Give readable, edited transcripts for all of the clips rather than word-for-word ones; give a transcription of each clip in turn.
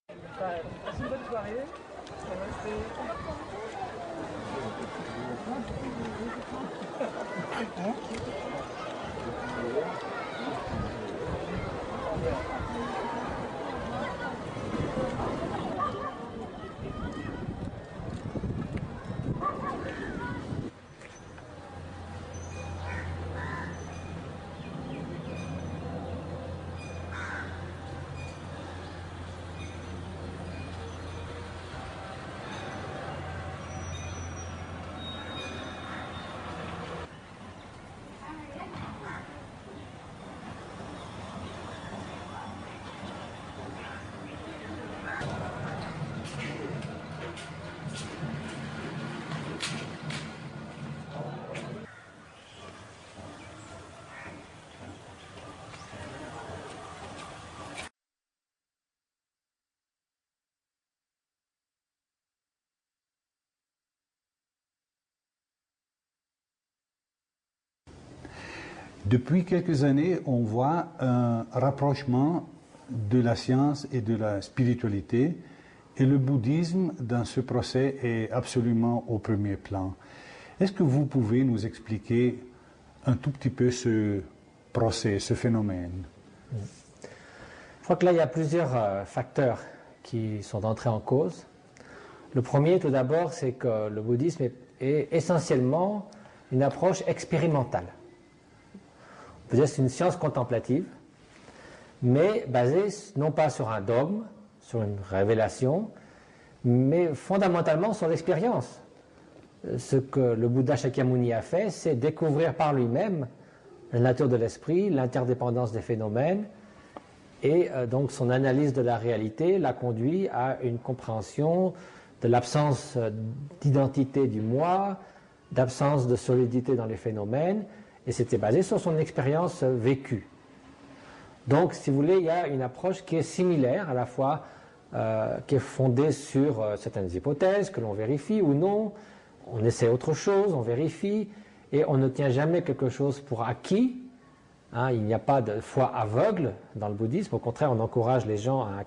Passez une bonne soirée. Depuis quelques années, on voit un rapprochement de la science et de la spiritualité, et le bouddhisme dans ce procès est absolument au premier plan. Est-ce que vous pouvez nous expliquer un tout petit peu ce procès, ce phénomène? Je crois que là, il y a plusieurs facteurs qui sont entrés en cause. Le premier, tout d'abord, c'est que le bouddhisme est essentiellement une approche expérimentale. On peut dire que c'est une science contemplative, mais basée non pas sur un dogme, sur une révélation, mais fondamentalement sur l'expérience. Ce que le Bouddha Shakyamuni a fait, c'est découvrir par lui-même la nature de l'esprit, l'interdépendance des phénomènes, et donc son analyse de la réalité l'a conduit à une compréhension de l'absence d'identité du moi, d'absence de solidité dans les phénomènes, et c'était basé sur son expérience vécue. Donc, si vous voulez, il y a une approche qui est similaire, à la fois qui est fondée sur certaines hypothèses que l'on vérifie ou non, on essaie autre chose, on vérifie, et on ne tient jamais quelque chose pour acquis. Il n'y a pas de foi aveugle dans le bouddhisme, au contraire, on encourage les gens à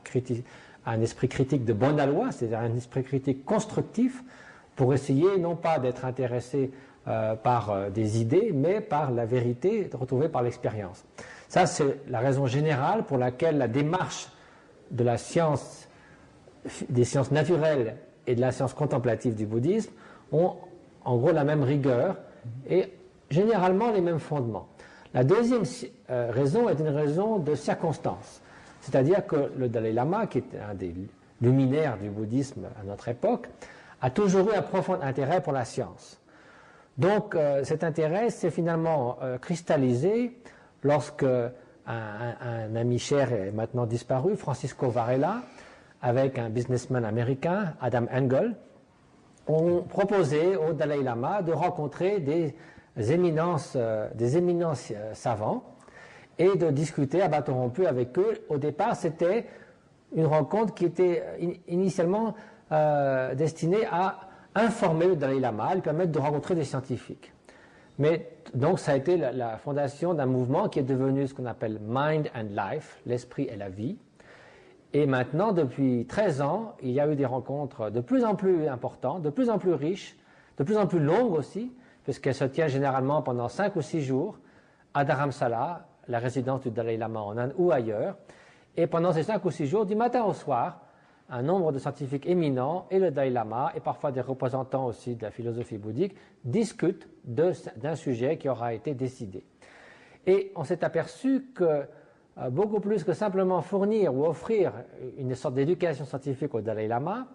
un esprit critique de bonne aloi, c'est-à-dire un esprit critique constructif, pour essayer non pas d'être intéressé par des idées, mais par la vérité retrouvée par l'expérience. Ça, c'est la raison générale pour laquelle la démarche de la science, des sciences naturelles et de la science contemplative du bouddhisme ont en gros la même rigueur et généralement les mêmes fondements. La deuxième raison est une raison de circonstance, c'est-à-dire que le Dalai Lama, qui est un des luminaires du bouddhisme à notre époque, a toujours eu un profond intérêt pour la science. Donc cet intérêt s'est finalement cristallisé lorsque un ami cher est maintenant disparu, Francisco Varela, avec un businessman américain, Adam Engel, ont proposé au Dalai Lama de rencontrer des éminences savants et de discuter à bâton rompu avec eux. Au départ, c'était une rencontre qui était initialement destinée à informer le Dalai Lama, à lui permettre de rencontrer des scientifiques. Mais donc ça a été la fondation d'un mouvement qui est devenu ce qu'on appelle Mind and Life, l'esprit et la vie. Et maintenant, depuis 13 ans, il y a eu des rencontres de plus en plus importantes, de plus en plus riches, de plus en plus longues aussi, puisqu'elles se tiennent généralement pendant 5 ou 6 jours à Dharamsala, la résidence du Dalai Lama en Inde ou ailleurs. Et pendant ces 5 ou 6 jours, du matin au soir, un nombre de scientifiques éminents et le Dalai Lama, et parfois des représentants aussi de la philosophie bouddhique, discutent d'un sujet qui aura été décidé. Et on s'est aperçu que beaucoup plus que simplement fournir ou offrir une sorte d'éducation scientifique au Dalai Lama,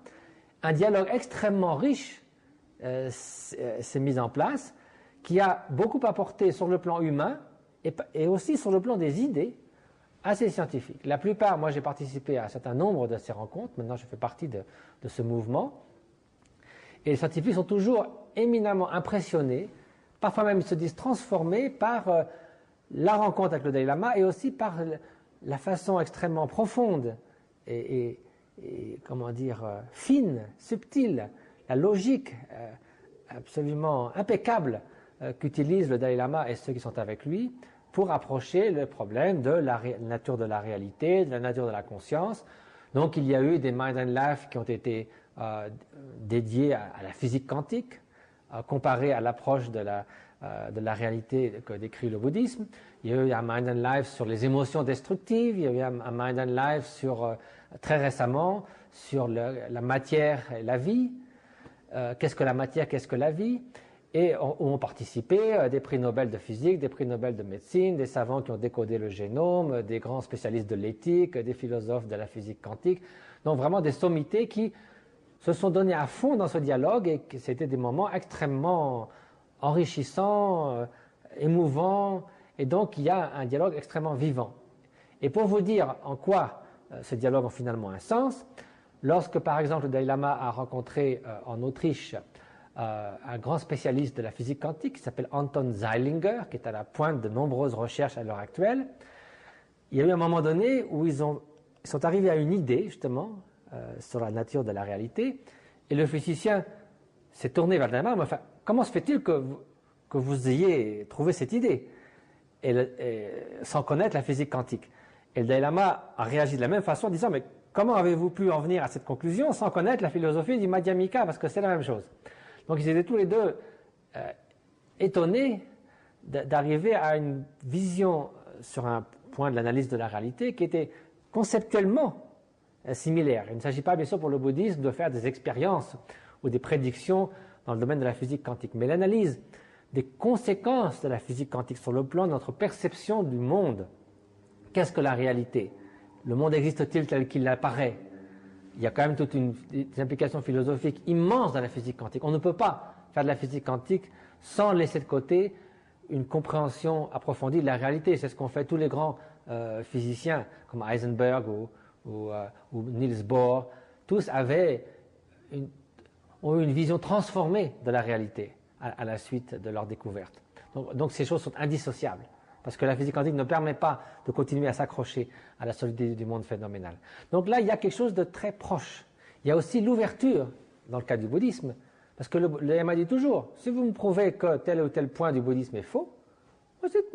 un dialogue extrêmement riche s'est mis en place, qui a beaucoup apporté sur le plan humain et aussi sur le plan des idées à ces scientifiques. La plupart, moi j'ai participé à un certain nombre de ces rencontres, maintenant je fais partie de ce mouvement, et les scientifiques sont toujours éminemment impressionnés, parfois même ils se disent transformés par la rencontre avec le Dalai Lama et aussi par la façon extrêmement profonde et comment dire, fine, subtile, la logique absolument impeccable qu'utilise le Dalai Lama et ceux qui sont avec lui pour approcher le problème de la nature de la réalité, de la nature de la conscience, Donc il y a eu des Mind and Life qui ont été dédiés à la physique quantique, comparés à l'approche de la réalité que décrit le bouddhisme. Il y a eu un Mind and Life sur les émotions destructives, il y a eu un Mind and Life sur, très récemment sur la matière et la vie. Qu'est-ce que la matière, qu'est-ce que la vie? Et où ont participé des prix Nobel de physique, des prix Nobel de médecine, des savants qui ont décodé le génome, des grands spécialistes de l'éthique, des philosophes de la physique quantique. Donc vraiment des sommités qui se sont donnés à fond dans ce dialogue et que c'était des moments extrêmement enrichissants, émouvants, et donc il y a un dialogue extrêmement vivant. Et pour vous dire en quoi ce dialogue a finalement un sens, lorsque par exemple le Dalai Lama a rencontré en Autriche un grand spécialiste de la physique quantique qui s'appelle Anton Zeilinger, qui est à la pointe de nombreuses recherches à l'heure actuelle, il y a eu un moment donné où ils sont arrivés à une idée justement sur la nature de la réalité, et le physicien s'est tourné vers le Dalai Lama, enfin, comment se fait-il que vous ayez trouvé cette idée sans connaître la physique quantique? Et le Dalai Lama a réagi de la même façon en disant, mais comment avez-vous pu en venir à cette conclusion sans connaître la philosophie du Madhyamika, parce que c'est la même chose. Donc ils étaient tous les deux étonnés d'arriver à une vision sur un point de l'analyse de la réalité qui était conceptuellement similaire. Il ne s'agit pas bien sûr pour le bouddhisme de faire des expériences ou des prédictions dans le domaine de la physique quantique, mais l'analyse des conséquences de la physique quantique sur le plan de notre perception du monde. Qu'est-ce que la réalité? Le monde existe-t-il tel qu'il apparaît? Il y a quand même toutes des implications philosophiques immenses dans la physique quantique. On ne peut pas faire de la physique quantique sans laisser de côté une compréhension approfondie de la réalité. C'est ce qu'ont fait tous les grands physiciens comme Heisenberg ou Niels Bohr. Tous ont eu une vision transformée de la réalité à la suite de leur découverte. Donc ces choses sont indissociables, parce que la physique quantique ne permet pas de continuer à s'accrocher à la solidité du monde phénoménal. Donc là, il y a quelque chose de très proche. Il y a aussi l'ouverture, dans le cas du bouddhisme, parce que le Lama dit toujours, si vous me prouvez que tel ou tel point du bouddhisme est faux,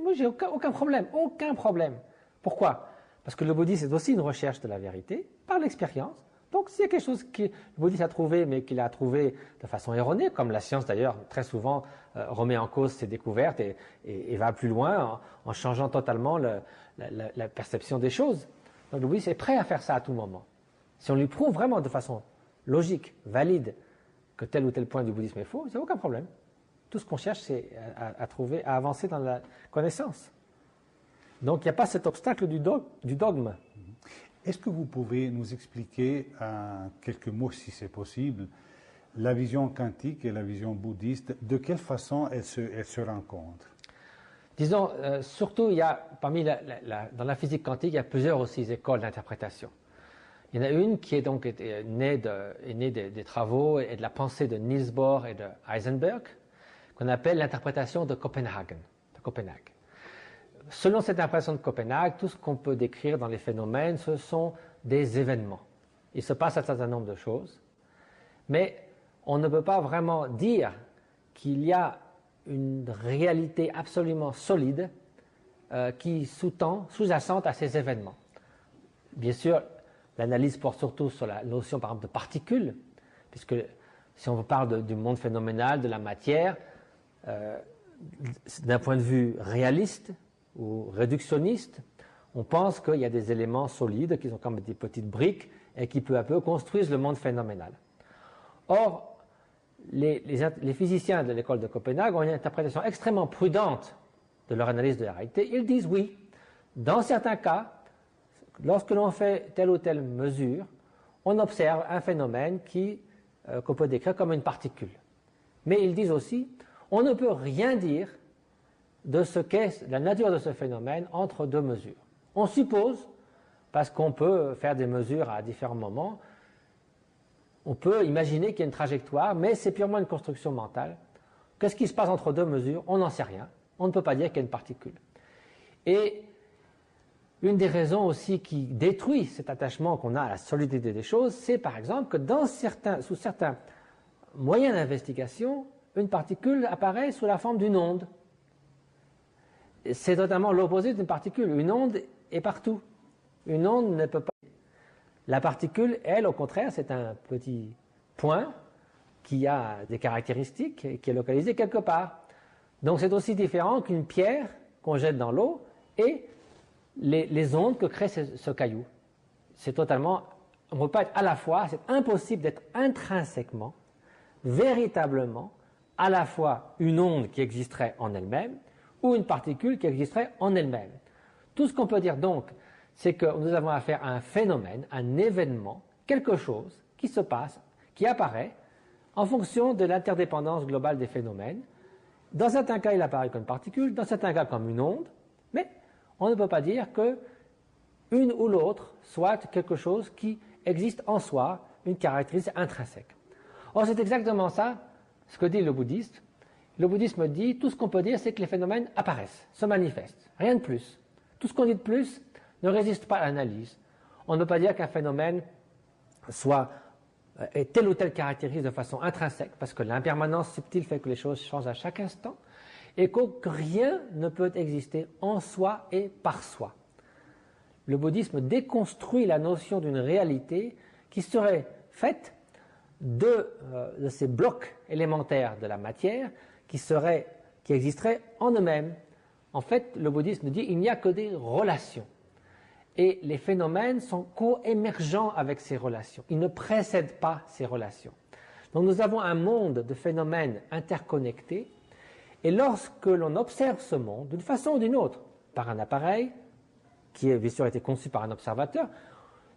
moi j'ai aucun problème, aucun problème. Pourquoi? Parce que le bouddhisme est aussi une recherche de la vérité, par l'expérience. Donc s'il y a quelque chose que le bouddhiste a trouvé, mais qu'il a trouvé de façon erronée, comme la science d'ailleurs très souvent remet en cause ses découvertes et va plus loin en changeant totalement la perception des choses. Donc le bouddhiste est prêt à faire ça à tout moment. Si on lui prouve vraiment de façon logique, valide, que tel ou tel point du bouddhisme est faux, il n'y a aucun problème. Tout ce qu'on cherche, c'est à avancer dans la connaissance. Donc il n'y a pas cet obstacle du dogme. Est-ce que vous pouvez nous expliquer en quelques mots, si c'est possible, la vision quantique et la vision bouddhiste, de quelle façon elles se rencontrent? Disons, surtout, il y a, dans la physique quantique, il y a plusieurs aussi écoles d'interprétation. Il y en a une qui est donc née des travaux et de la pensée de Niels Bohr et de Heisenberg, qu'on appelle l'interprétation de Copenhague. Selon cette interprétation de Copenhague, tout ce qu'on peut décrire dans les phénomènes, ce sont des événements. Il se passe un certain nombre de choses, mais on ne peut pas vraiment dire qu'il y a une réalité absolument solide qui sous-jacente à ces événements. Bien sûr, l'analyse porte surtout sur la notion, par exemple, de particules, puisque si on parle du monde phénoménal, de la matière, d'un point de vue réaliste ou réductionniste, on pense qu'il y a des éléments solides qui sont comme des petites briques et qui peu à peu construisent le monde phénoménal. Or, les physiciens de l'école de Copenhague ont une interprétation extrêmement prudente de leur analyse de la réalité. Ils disent oui, dans certains cas, lorsque l'on fait telle ou telle mesure, on observe un phénomène qu'on peut décrire comme une particule. Mais ils disent aussi, on ne peut rien dire de ce qu'est la nature de ce phénomène entre deux mesures. On suppose, parce qu'on peut faire des mesures à différents moments, on peut imaginer qu'il y a une trajectoire, mais c'est purement une construction mentale. Qu'est-ce qui se passe entre deux mesures? On n'en sait rien. On ne peut pas dire qu'il y a une particule. Et une des raisons aussi qui détruit cet attachement qu'on a à la solidité des choses, c'est par exemple que sous certains moyens d'investigation, une particule apparaît sous la forme d'une onde. C'est totalement l'opposé d'une particule. Une onde est partout. Une onde ne peut pas. La particule, elle, au contraire, c'est un petit point qui a des caractéristiques et qui est localisé quelque part. Donc c'est aussi différent qu'une pierre qu'on jette dans l'eau et les ondes que crée ce caillou. C'est totalement, on ne peut pas être à la fois, c'est impossible d'être intrinsèquement, véritablement, à la fois une onde qui existerait en elle-même ou une particule qui existerait en elle-même. Tout ce qu'on peut dire donc, c'est que nous avons affaire à un phénomène, un événement, quelque chose qui se passe, qui apparaît en fonction de l'interdépendance globale des phénomènes. Dans certains cas, il apparaît comme une particule, dans certains cas comme une onde, mais on ne peut pas dire que une ou l'autre soit quelque chose qui existe en soi, une caractéristique intrinsèque. Or, c'est exactement ça, ce que dit le bouddhiste. Le bouddhisme dit, tout ce qu'on peut dire, c'est que les phénomènes apparaissent, se manifestent, rien de plus. Tout ce qu'on dit de plus ne résiste pas à l'analyse. On ne peut pas dire qu'un phénomène ait telle ou telle caractéristique de façon intrinsèque, parce que l'impermanence subtile fait que les choses changent à chaque instant, et que rien ne peut exister en soi et par soi. Le bouddhisme déconstruit la notion d'une réalité qui serait faite de ces blocs élémentaires de la matière qui existeraient en eux-mêmes. En fait, le bouddhisme dit qu'il n'y a que des relations. Et les phénomènes sont co-émergents avec ces relations. Ils ne précèdent pas ces relations. Donc nous avons un monde de phénomènes interconnectés. Et lorsque l'on observe ce monde, d'une façon ou d'une autre, par un appareil, qui a bien sûr été conçu par un observateur,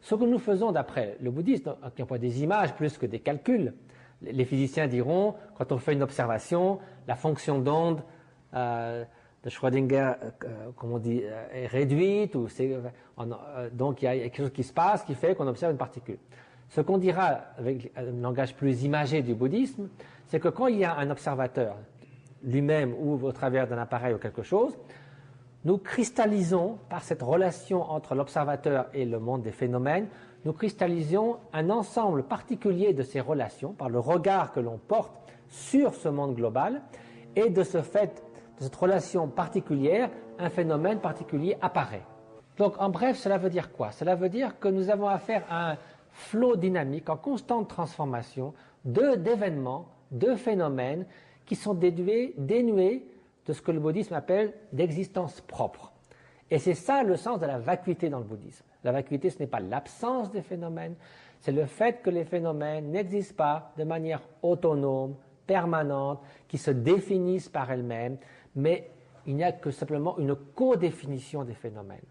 ce que nous faisons d'après le bouddhisme, qui emploie des images plus que des calculs, les physiciens diront, quand on fait une observation, la fonction d'onde de Schrödinger, comme on dit, est réduite, donc il y a quelque chose qui se passe qui fait qu'on observe une particule. Ce qu'on dira avec un langage plus imagé du bouddhisme, c'est que quand il y a un observateur, lui-même ou au travers d'un appareil ou quelque chose, nous cristallisons, par cette relation entre l'observateur et le monde des phénomènes, nous cristallisons un ensemble particulier de ces relations, par le regard que l'on porte sur ce monde global, et de ce fait, de cette relation particulière, un phénomène particulier apparaît. Donc en bref, cela veut dire quoi? Cela veut dire que nous avons affaire à un flot dynamique en constante transformation d'événements, de phénomènes qui sont dénués de ce que le bouddhisme appelle d'existence propre. Et c'est ça le sens de la vacuité dans le bouddhisme. La vacuité, ce n'est pas l'absence des phénomènes, c'est le fait que les phénomènes n'existent pas de manière autonome, permanente, qui se définissent par elles-mêmes, mais il n'y a que simplement une codéfinition des phénomènes.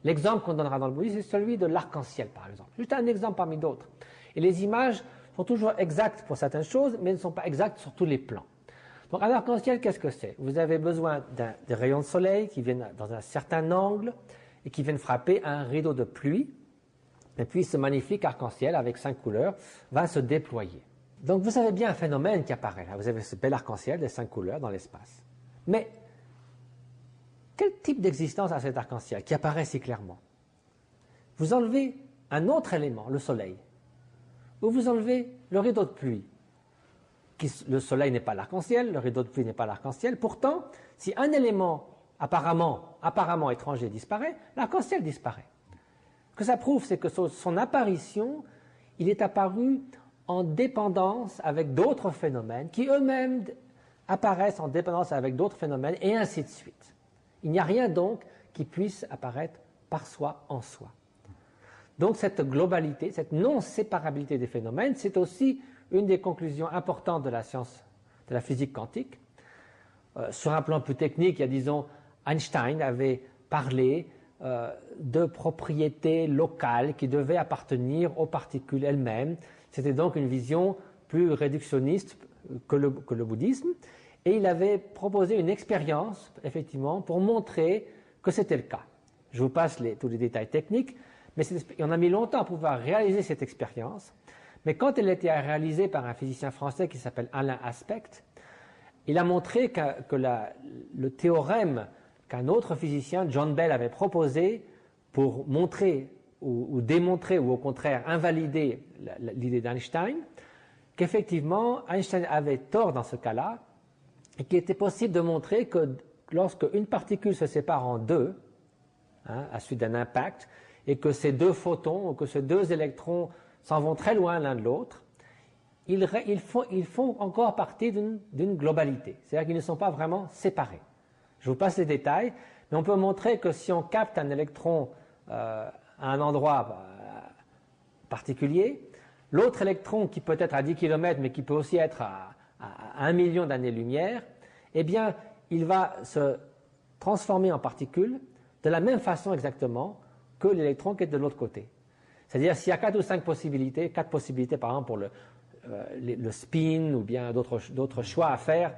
L'exemple qu'on donnera dans le bouddhisme, c'est celui de l'arc-en-ciel, par exemple. Juste un exemple parmi d'autres. Et les images sont toujours exactes pour certaines choses, mais ne sont pas exactes sur tous les plans. Donc un arc-en-ciel, qu'est-ce que c'est? Vous avez besoin des rayons de soleil qui viennent dans un certain angle et qui viennent frapper un rideau de pluie. Et puis ce magnifique arc-en-ciel avec 5 couleurs va se déployer. Donc vous avez bien un phénomène qui apparaît là. Vous avez ce bel arc-en-ciel des 5 couleurs dans l'espace. Mais quel type d'existence a cet arc-en-ciel qui apparaît si clairement? Vous enlevez un autre élément, le soleil, ou vous enlevez le rideau de pluie. Le soleil n'est pas l'arc-en-ciel, le rideau de pluie n'est pas l'arc-en-ciel. Pourtant, si un élément apparemment étranger disparaît, l'arc-en-ciel disparaît. Ce que ça prouve, c'est que son apparition, il est apparu en dépendance avec d'autres phénomènes qui eux-mêmes apparaissent en dépendance avec d'autres phénomènes et ainsi de suite. Il n'y a rien donc qui puisse apparaître par soi en soi. Donc cette globalité, cette non-séparabilité des phénomènes, c'est aussi une des conclusions importantes de la science, de la physique quantique. Sur un plan plus technique, il y a, disons, Einstein avait parlé de propriétés locales qui devaient appartenir aux particules elles-mêmes. C'était donc une vision plus réductionniste que le bouddhisme. Et il avait proposé une expérience, effectivement, pour montrer que c'était le cas. Je vous passe tous les détails techniques, mais on a mis longtemps à pouvoir réaliser cette expérience. Mais quand elle a été réalisée par un physicien français qui s'appelle Alain Aspect, il a montré que le théorème qu'un autre physicien, John Bell, avait proposé pour montrer ou démontrer ou au contraire invalider l'idée d'Einstein, qu'effectivement Einstein avait tort dans ce cas-là et qu'il était possible de montrer que lorsque une particule se sépare en deux, à la suite d'un impact, et que ces deux photons ou que ces deux électrons s'en vont très loin l'un de l'autre, ils font encore partie d'une globalité. C'est-à-dire qu'ils ne sont pas vraiment séparés. Je vous passe les détails, mais on peut montrer que si on capte un électron à un endroit particulier, l'autre électron qui peut être à 10 km mais qui peut aussi être à 1 million d'années-lumière, eh bien, il va se transformer en particule de la même façon exactement que l'électron qui est de l'autre côté. C'est-à-dire s'il y a 4 ou 5 possibilités, 4 possibilités par exemple pour le spin ou bien d'autres choix à faire,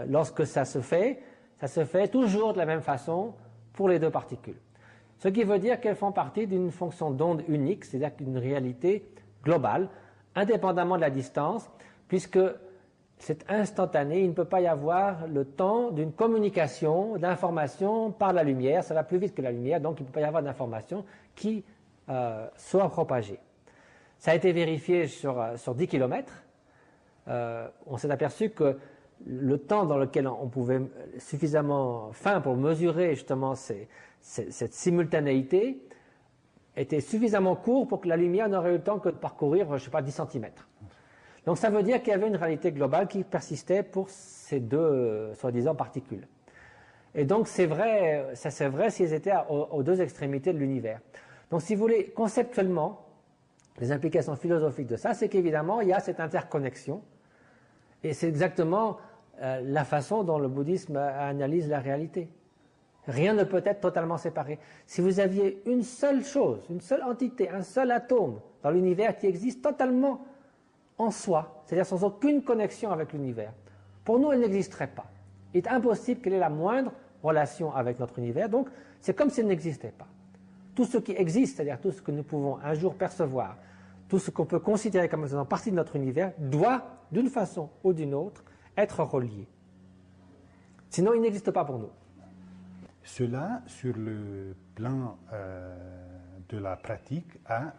lorsque ça se fait toujours de la même façon pour les deux particules. Ce qui veut dire qu'elles font partie d'une fonction d'onde unique, c'est-à-dire d'une réalité globale, indépendamment de la distance, puisque c'est instantané, il ne peut pas y avoir le temps d'une communication d'informations par la lumière, ça va plus vite que la lumière, donc il ne peut pas y avoir d'informations qui soient propagées. Ça a été vérifié sur 10 km. On s'est aperçu que le temps dans lequel on pouvait suffisamment fin pour mesurer justement cette simultanéité était suffisamment court pour que la lumière n'aurait eu le temps que de parcourir, je ne sais pas, 10 cm. Donc ça veut dire qu'il y avait une réalité globale qui persistait pour ces deux soi-disant particules. Et donc c'est vrai s'ils étaient aux deux extrémités de l'univers. Donc si vous voulez, conceptuellement, les implications philosophiques de ça, c'est qu'évidemment il y a cette interconnexion, et c'est exactement la façon dont le bouddhisme analyse la réalité. Rien ne peut être totalement séparé. Si vous aviez une seule chose, une seule entité, un seul atome dans l'univers qui existe totalement en soi, c'est-à-dire sans aucune connexion avec l'univers, pour nous, elle n'existerait pas. Il est impossible qu'elle ait la moindre relation avec notre univers, donc c'est comme si elle n'existait pas. Tout ce qui existe, c'est-à-dire tout ce que nous pouvons un jour percevoir, tout ce qu'on peut considérer comme faisant partie de notre univers, doit, d'une façon ou d'une autre, être relié. Sinon, il n'existe pas pour nous. Cela, sur le plan de la pratique, a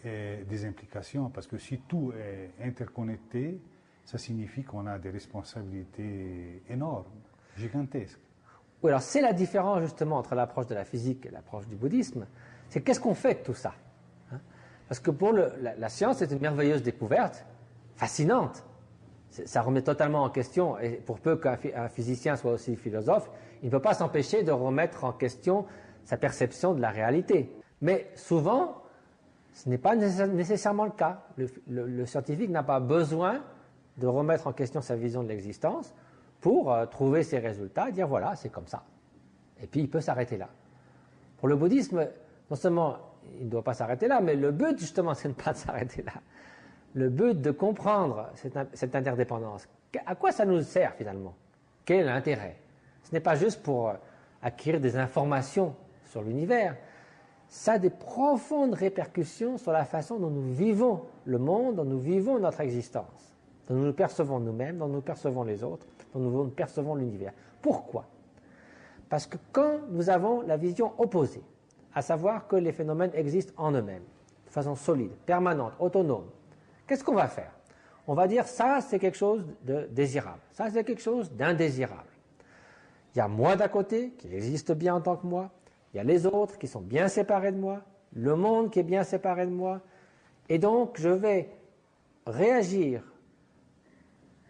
des implications, parce que si tout est interconnecté, ça signifie qu'on a des responsabilités énormes, gigantesques. Oui, alors c'est la différence justement entre l'approche de la physique et l'approche du bouddhisme, c'est qu'est-ce qu'on fait de tout ça, hein? Parce que pour la science, c'est une merveilleuse découverte, fascinante. Ça remet totalement en question, et pour peu qu'un physicien soit aussi philosophe, il ne peut pas s'empêcher de remettre en question sa perception de la réalité. Mais souvent, ce n'est pas nécessairement le cas. Le scientifique n'a pas besoin de remettre en question sa vision de l'existence pour trouver ses résultats et dire voilà, c'est comme ça. Et puis il peut s'arrêter là. Pour le bouddhisme, non seulement il ne doit pas s'arrêter là, mais le but justement, c'est de ne pas s'arrêter là. Le but de comprendre cette interdépendance, à quoi ça nous sert finalement? Quel est l'intérêt? Ce n'est pas juste pour acquérir des informations sur l'univers, ça a des profondes répercussions sur la façon dont nous vivons le monde, dont nous vivons notre existence, dont nous nous percevons nous-mêmes, dont nous percevons les autres, dont nous percevons l'univers. Pourquoi? Parce que quand nous avons la vision opposée, à savoir que les phénomènes existent en eux-mêmes, de façon solide, permanente, autonome, qu'est-ce qu'on va faire? On va dire ça c'est quelque chose de désirable, ça c'est quelque chose d'indésirable. Il y a moi d'un côté qui existe bien en tant que moi, il y a les autres qui sont bien séparés de moi, le monde qui est bien séparé de moi, et donc je vais réagir,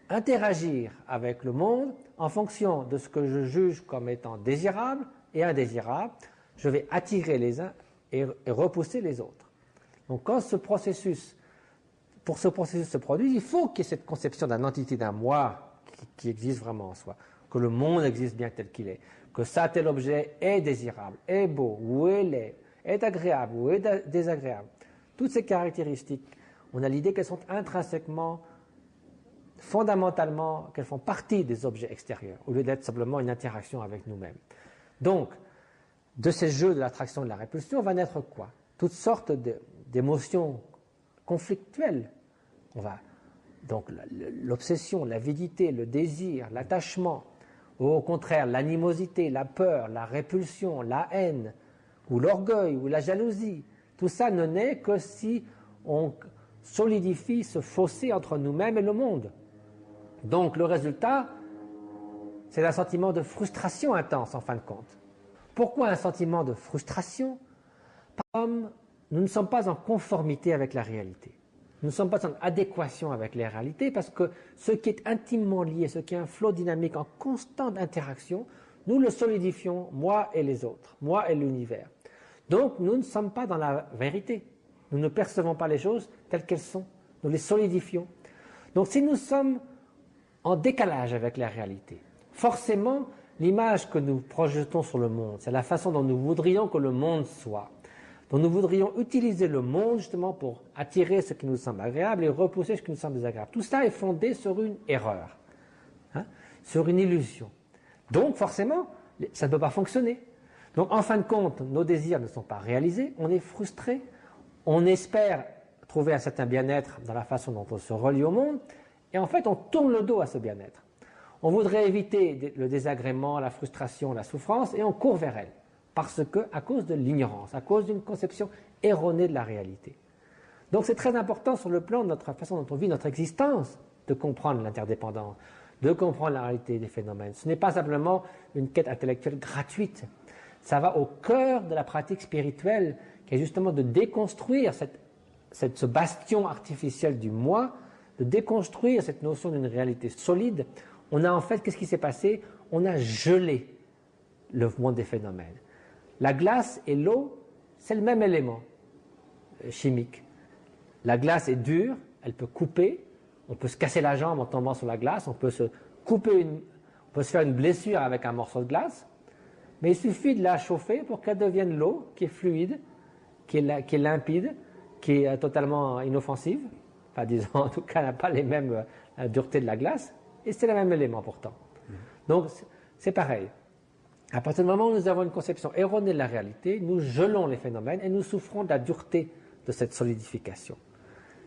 interagir avec le monde en fonction de ce que je juge comme étant désirable et indésirable. Je vais attirer les uns et repousser les autres. Donc quand pour ce processus se produise, il faut qu'il y ait cette conception d'une entité, d'un moi qui existe vraiment en soi, que le monde existe bien tel qu'il est, que ça, tel objet est désirable, est beau, ou est agréable, ou est désagréable. Toutes ces caractéristiques, on a l'idée qu'elles sont intrinsèquement, fondamentalement, qu'elles font partie des objets extérieurs, au lieu d'être simplement une interaction avec nous-mêmes. Donc, de ces jeux de l'attraction et de la répulsion va naître quoi? Toutes sortes d'émotions conflictuelles. Donc l'obsession, l'avidité, le désir, l'attachement, ou au contraire l'animosité, la peur, la répulsion, la haine, ou l'orgueil, ou la jalousie. Tout ça ne naît que si on solidifie ce fossé entre nous-mêmes et le monde. Donc le résultat, c'est un sentiment de frustration intense en fin de compte. Pourquoi un sentiment de frustration? nous ne sommes pas en conformité avec la réalité. Nous ne sommes pas en adéquation avec les réalités parce que ce qui est intimement lié, ce qui est un flot dynamique en constante interaction, nous le solidifions, moi et les autres, moi et l'univers. Donc nous ne sommes pas dans la vérité. Nous ne percevons pas les choses telles qu'elles sont. Nous les solidifions. Donc si nous sommes en décalage avec la réalité, forcément, l'image que nous projetons sur le monde, c'est la façon dont nous voudrions que le monde soit, dont nous voudrions utiliser le monde justement pour attirer ce qui nous semble agréable et repousser ce qui nous semble désagréable. Tout ça est fondé sur une erreur, sur une illusion. Donc forcément, ça ne peut pas fonctionner. Donc en fin de compte, nos désirs ne sont pas réalisés, on est frustré, on espère trouver un certain bien-être dans la façon dont on se relie au monde, et en fait on tourne le dos à ce bien-être. On voudrait éviter le désagrément, la frustration, la souffrance, et on court vers elle, parce que, à cause de l'ignorance, à cause d'une conception erronée de la réalité. Donc c'est très important sur le plan de notre façon dont on vit notre existence, de comprendre l'interdépendance, de comprendre la réalité des phénomènes. Ce n'est pas simplement une quête intellectuelle gratuite. Ça va au cœur de la pratique spirituelle, qui est justement de déconstruire ce bastion artificiel du moi, de déconstruire cette notion d'une réalité solide. On a en fait, qu'est-ce qui s'est passé? On a gelé le monde des phénomènes. La glace et l'eau, c'est le même élément chimique. La glace est dure, elle peut couper, on peut se casser la jambe en tombant sur la glace, on peut se faire une blessure avec un morceau de glace, mais il suffit de la chauffer pour qu'elle devienne l'eau, qui est fluide, qui est limpide, qui est totalement inoffensive, enfin disons en tout cas n'a pas les mêmes duretés de la glace, et c'est le même élément pourtant. Donc c'est pareil. À partir du moment où nous avons une conception erronée de la réalité, nous gelons les phénomènes et nous souffrons de la dureté de cette solidification.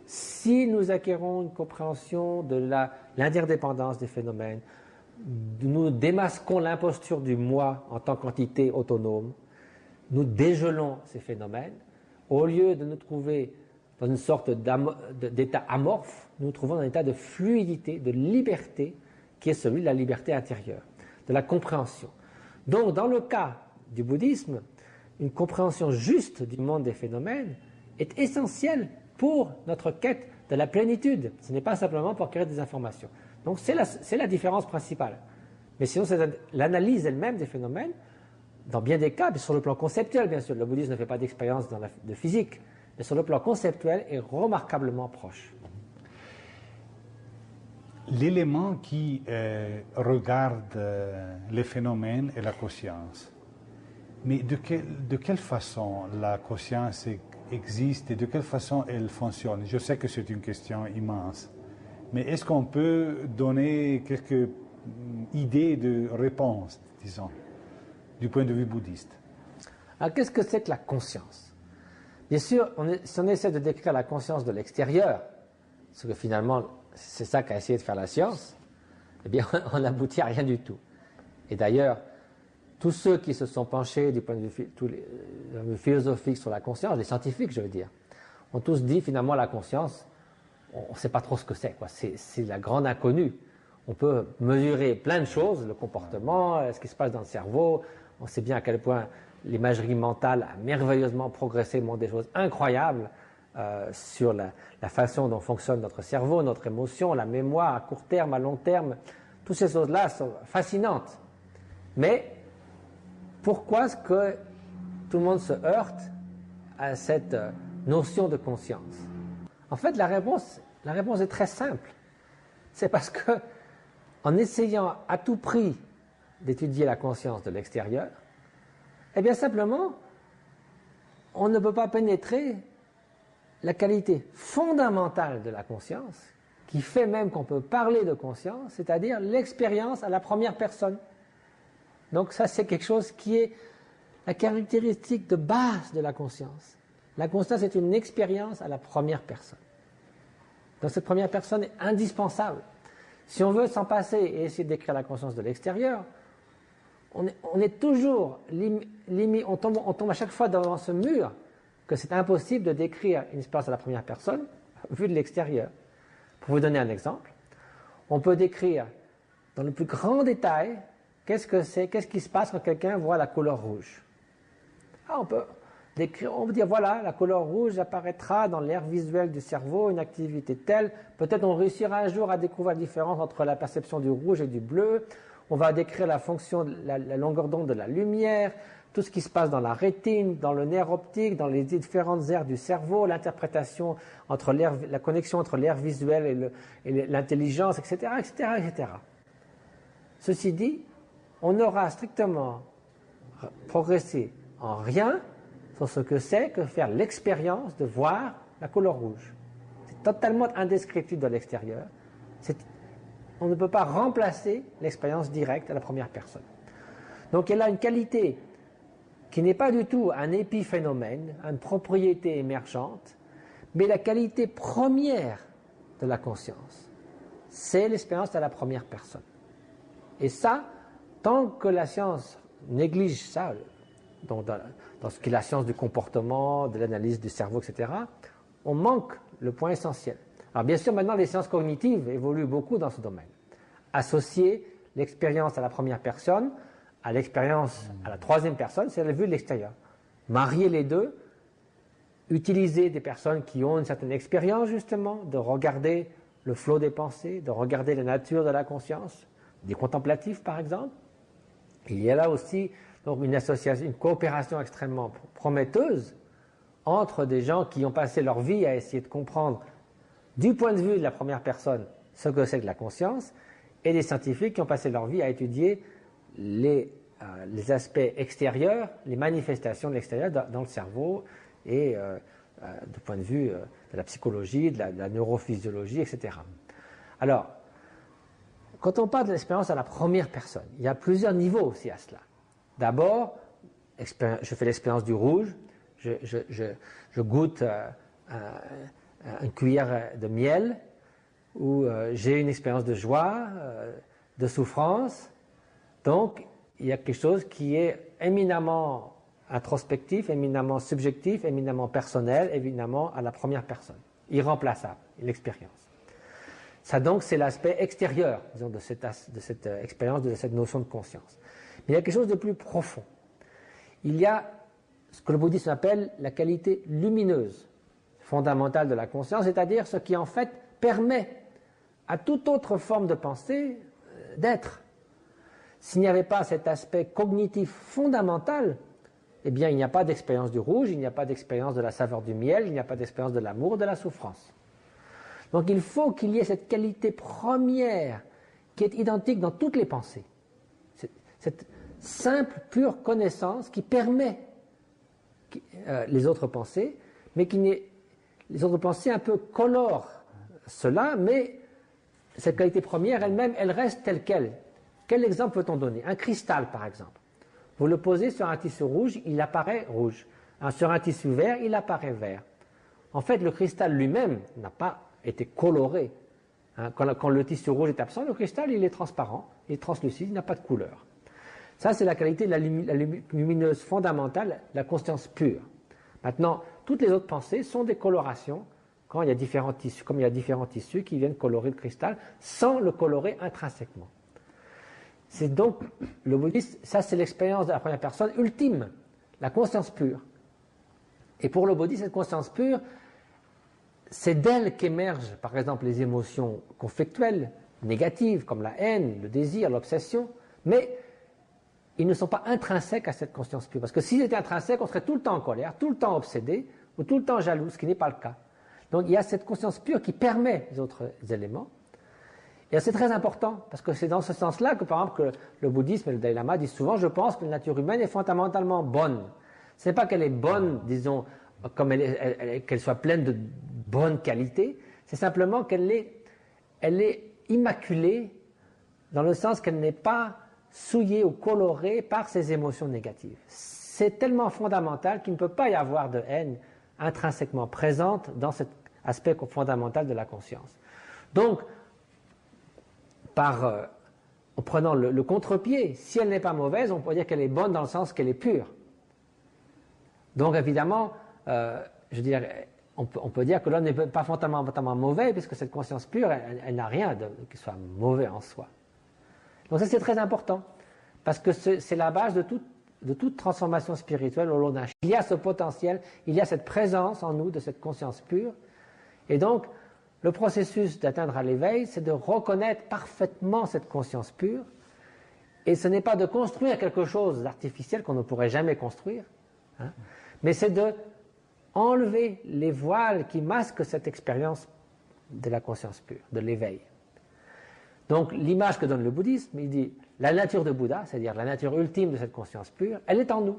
Si nous acquérons une compréhension de l'interdépendance des phénomènes, nous démasquons l'imposture du moi en tant qu'entité autonome, nous dégelons ces phénomènes, au lieu de nous trouver dans une sorte d'état amorphe, nous nous trouvons dans un état de fluidité, de liberté, qui est celui de la liberté intérieure, de la compréhension. Donc, dans le cas du bouddhisme, une compréhension juste du monde des phénomènes est essentielle pour notre quête de la plénitude. Ce n'est pas simplement pour acquérir des informations. Donc, c'est la différence principale. Mais sinon, c'est l'analyse elle-même des phénomènes, dans bien des cas, sur le plan conceptuel, bien sûr. Le bouddhisme ne fait pas d'expérience de physique, mais sur le plan conceptuel, est remarquablement proche. L'élément qui regarde les phénomènes est la conscience. Mais de quelle façon la conscience existe et de quelle façon elle fonctionne? Je sais que c'est une question immense, mais est-ce qu'on peut donner quelques idées de réponse, disons, du point de vue bouddhiste? Alors, qu'est-ce que c'est que la conscience? Bien sûr, si on essaie de décrire la conscience de l'extérieur, parce que finalement, c'est ça qu'a essayé de faire la science, eh bien, on n'aboutit à rien du tout. Et d'ailleurs, tous ceux qui se sont penchés du point de vue philosophique sur la conscience, les scientifiques, je veux dire, ont tous dit finalement la conscience, on ne sait pas trop ce que c'est, quoi. C'est la grande inconnue. On peut mesurer plein de choses, le comportement, ce qui se passe dans le cerveau. On sait bien à quel point l'imagerie mentale a merveilleusement progressé, montre des choses incroyables sur la façon dont fonctionne notre cerveau, notre émotion, la mémoire à court terme, à long terme. Toutes ces choses-là sont fascinantes. Mais pourquoi est-ce que tout le monde se heurte à cette notion de conscience? En fait, la réponse est très simple. C'est parce que, en essayant à tout prix d'étudier la conscience de l'extérieur, eh bien simplement, on ne peut pas pénétrer la qualité fondamentale de la conscience, qui fait même qu'on peut parler de conscience, c'est-à-dire l'expérience à la première personne. Donc ça, c'est quelque chose qui est la caractéristique de base de la conscience. La conscience est une expérience à la première personne. Donc cette première personne est indispensable. Si on veut s'en passer et essayer de décrire la conscience de l'extérieur, on est toujours on tombe à chaque fois dans ce mur que c'est impossible de décrire une expérience à la première personne vue de l'extérieur. Pour vous donner un exemple, on peut décrire dans le plus grand détail qu'est-ce qui se passe quand quelqu'un voit la couleur rouge. On peut On veut dire, voilà, la couleur rouge apparaîtra dans l'aire visuelle du cerveau, une activité telle. Peut-être on réussira un jour à découvrir la différence entre la perception du rouge et du bleu. On va décrire la fonction, la longueur d'onde de la lumière, tout ce qui se passe dans la rétine, dans le nerf optique, dans les différentes aires du cerveau, l'interprétation entre la connexion entre l'aire visuelle et l'intelligence, etc., etc., etc. Ceci dit, on n'aura strictement progressé en rien sur ce que c'est que faire l'expérience de voir la couleur rouge. C'est totalement indescriptible de l'extérieur. On ne peut pas remplacer l'expérience directe à la première personne. Donc elle a une qualité qui n'est pas du tout un épiphénomène, une propriété émergente, mais la qualité première de la conscience. C'est l'expérience à la première personne. Et ça, tant que la science néglige ça, donc dans ce qui est la science du comportement, de l'analyse du cerveau, etc., on manque le point essentiel. Alors bien sûr, maintenant, les sciences cognitives évoluent beaucoup dans ce domaine. Associer l'expérience à la première personne à l'expérience à la troisième personne, c'est la vue de l'extérieur. Marier les deux, utiliser des personnes qui ont une certaine expérience, justement, de regarder le flot des pensées, de regarder la nature de la conscience, des contemplatifs, par exemple. Il y a là aussi donc, une association, une coopération extrêmement prometteuse entre des gens qui ont passé leur vie à essayer de comprendre, du point de vue de la première personne, ce que c'est que la conscience, et des scientifiques qui ont passé leur vie à étudier les aspects extérieurs, les manifestations de l'extérieur dans le cerveau, et du point de vue de la psychologie, de la neurophysiologie, etc. Alors, quand on parle de l'expérience à la première personne, il y a plusieurs niveaux aussi à cela. D'abord, je fais l'expérience du rouge, je goûte une cuillère de miel, ou j'ai une expérience de joie, de souffrance. Donc, il y a quelque chose qui est éminemment introspectif, éminemment subjectif, éminemment personnel, éminemment à la première personne, irremplaçable, l'expérience. Ça donc, c'est l'aspect extérieur, disons, de cette expérience, de cette notion de conscience. Mais il y a quelque chose de plus profond. Il y a ce que le bouddhisme appelle la qualité lumineuse, fondamentale de la conscience, c'est-à-dire ce qui en fait permet à toute autre forme de pensée d'être. S'il n'y avait pas cet aspect cognitif fondamental, eh bien il n'y a pas d'expérience du rouge, il n'y a pas d'expérience de la saveur du miel, il n'y a pas d'expérience de l'amour, de la souffrance. Donc il faut qu'il y ait cette qualité première qui est identique dans toutes les pensées. Cette simple, pure connaissance qui permet les autres pensées, mais les autres pensées un peu colorent cela, mais cette qualité première elle-même, elle reste telle qu'elle. Quel exemple peut-on donner? Un cristal, par exemple. Vous le posez sur un tissu rouge, il apparaît rouge. Sur un tissu vert, il apparaît vert. En fait, le cristal lui-même n'a pas été coloré. Quand le tissu rouge est absent, le cristal, il est transparent, il est translucide, il n'a pas de couleur. Ça, c'est la qualité de la lumineuse fondamentale, la conscience pure. Maintenant, toutes les autres pensées sont des colorations quand il y a différents tissus, comme il y a différents tissus qui viennent colorer le cristal sans le colorer intrinsèquement. C'est donc, le bouddhisme, ça c'est l'expérience de la première personne ultime, la conscience pure. Et pour le bouddhisme, cette conscience pure, c'est d'elle qu'émergent, par exemple, les émotions conflictuelles, négatives, comme la haine, le désir, l'obsession, mais ils ne sont pas intrinsèques à cette conscience pure. Parce que s'ils étaient intrinsèques, on serait tout le temps en colère, tout le temps obsédé, ou tout le temps jaloux, ce qui n'est pas le cas. Donc il y a cette conscience pure qui permet les autres éléments. Et c'est très important, parce que c'est dans ce sens-là que, par exemple, que le bouddhisme et le Dalai Lama disent souvent, je pense que la nature humaine est fondamentalement bonne. Ce n'est pas qu'elle est bonne, disons, comme qu'elle soit pleine de bonnes qualités, c'est simplement qu'elle est immaculée, dans le sens qu'elle n'est pas souillée ou colorée par ses émotions négatives. C'est tellement fondamental qu'il ne peut pas y avoir de haine intrinsèquement présente dans cet aspect fondamental de la conscience. Donc, en prenant le contre-pied, si elle n'est pas mauvaise, on peut dire qu'elle est bonne dans le sens qu'elle est pure. Donc évidemment, je veux dire, on peut dire que l'homme n'est pas fondamentalement mauvais, puisque cette conscience pure, elle n'a rien qui soit mauvais en soi. Donc ça c'est très important, parce que c'est la base de toute de toute transformation spirituelle au long d'un chemin. Il y a ce potentiel, il y a cette présence en nous de cette conscience pure. Et donc, le processus d'atteindre à l'éveil, c'est de reconnaître parfaitement cette conscience pure. Et ce n'est pas de construire quelque chose d'artificiel qu'on ne pourrait jamais construire, hein, mais c'est de enlever les voiles qui masquent cette expérience de la conscience pure, de l'éveil. Donc l'image que donne le bouddhisme, il dit la nature de Bouddha, c'est-à-dire la nature ultime de cette conscience pure, elle est en nous,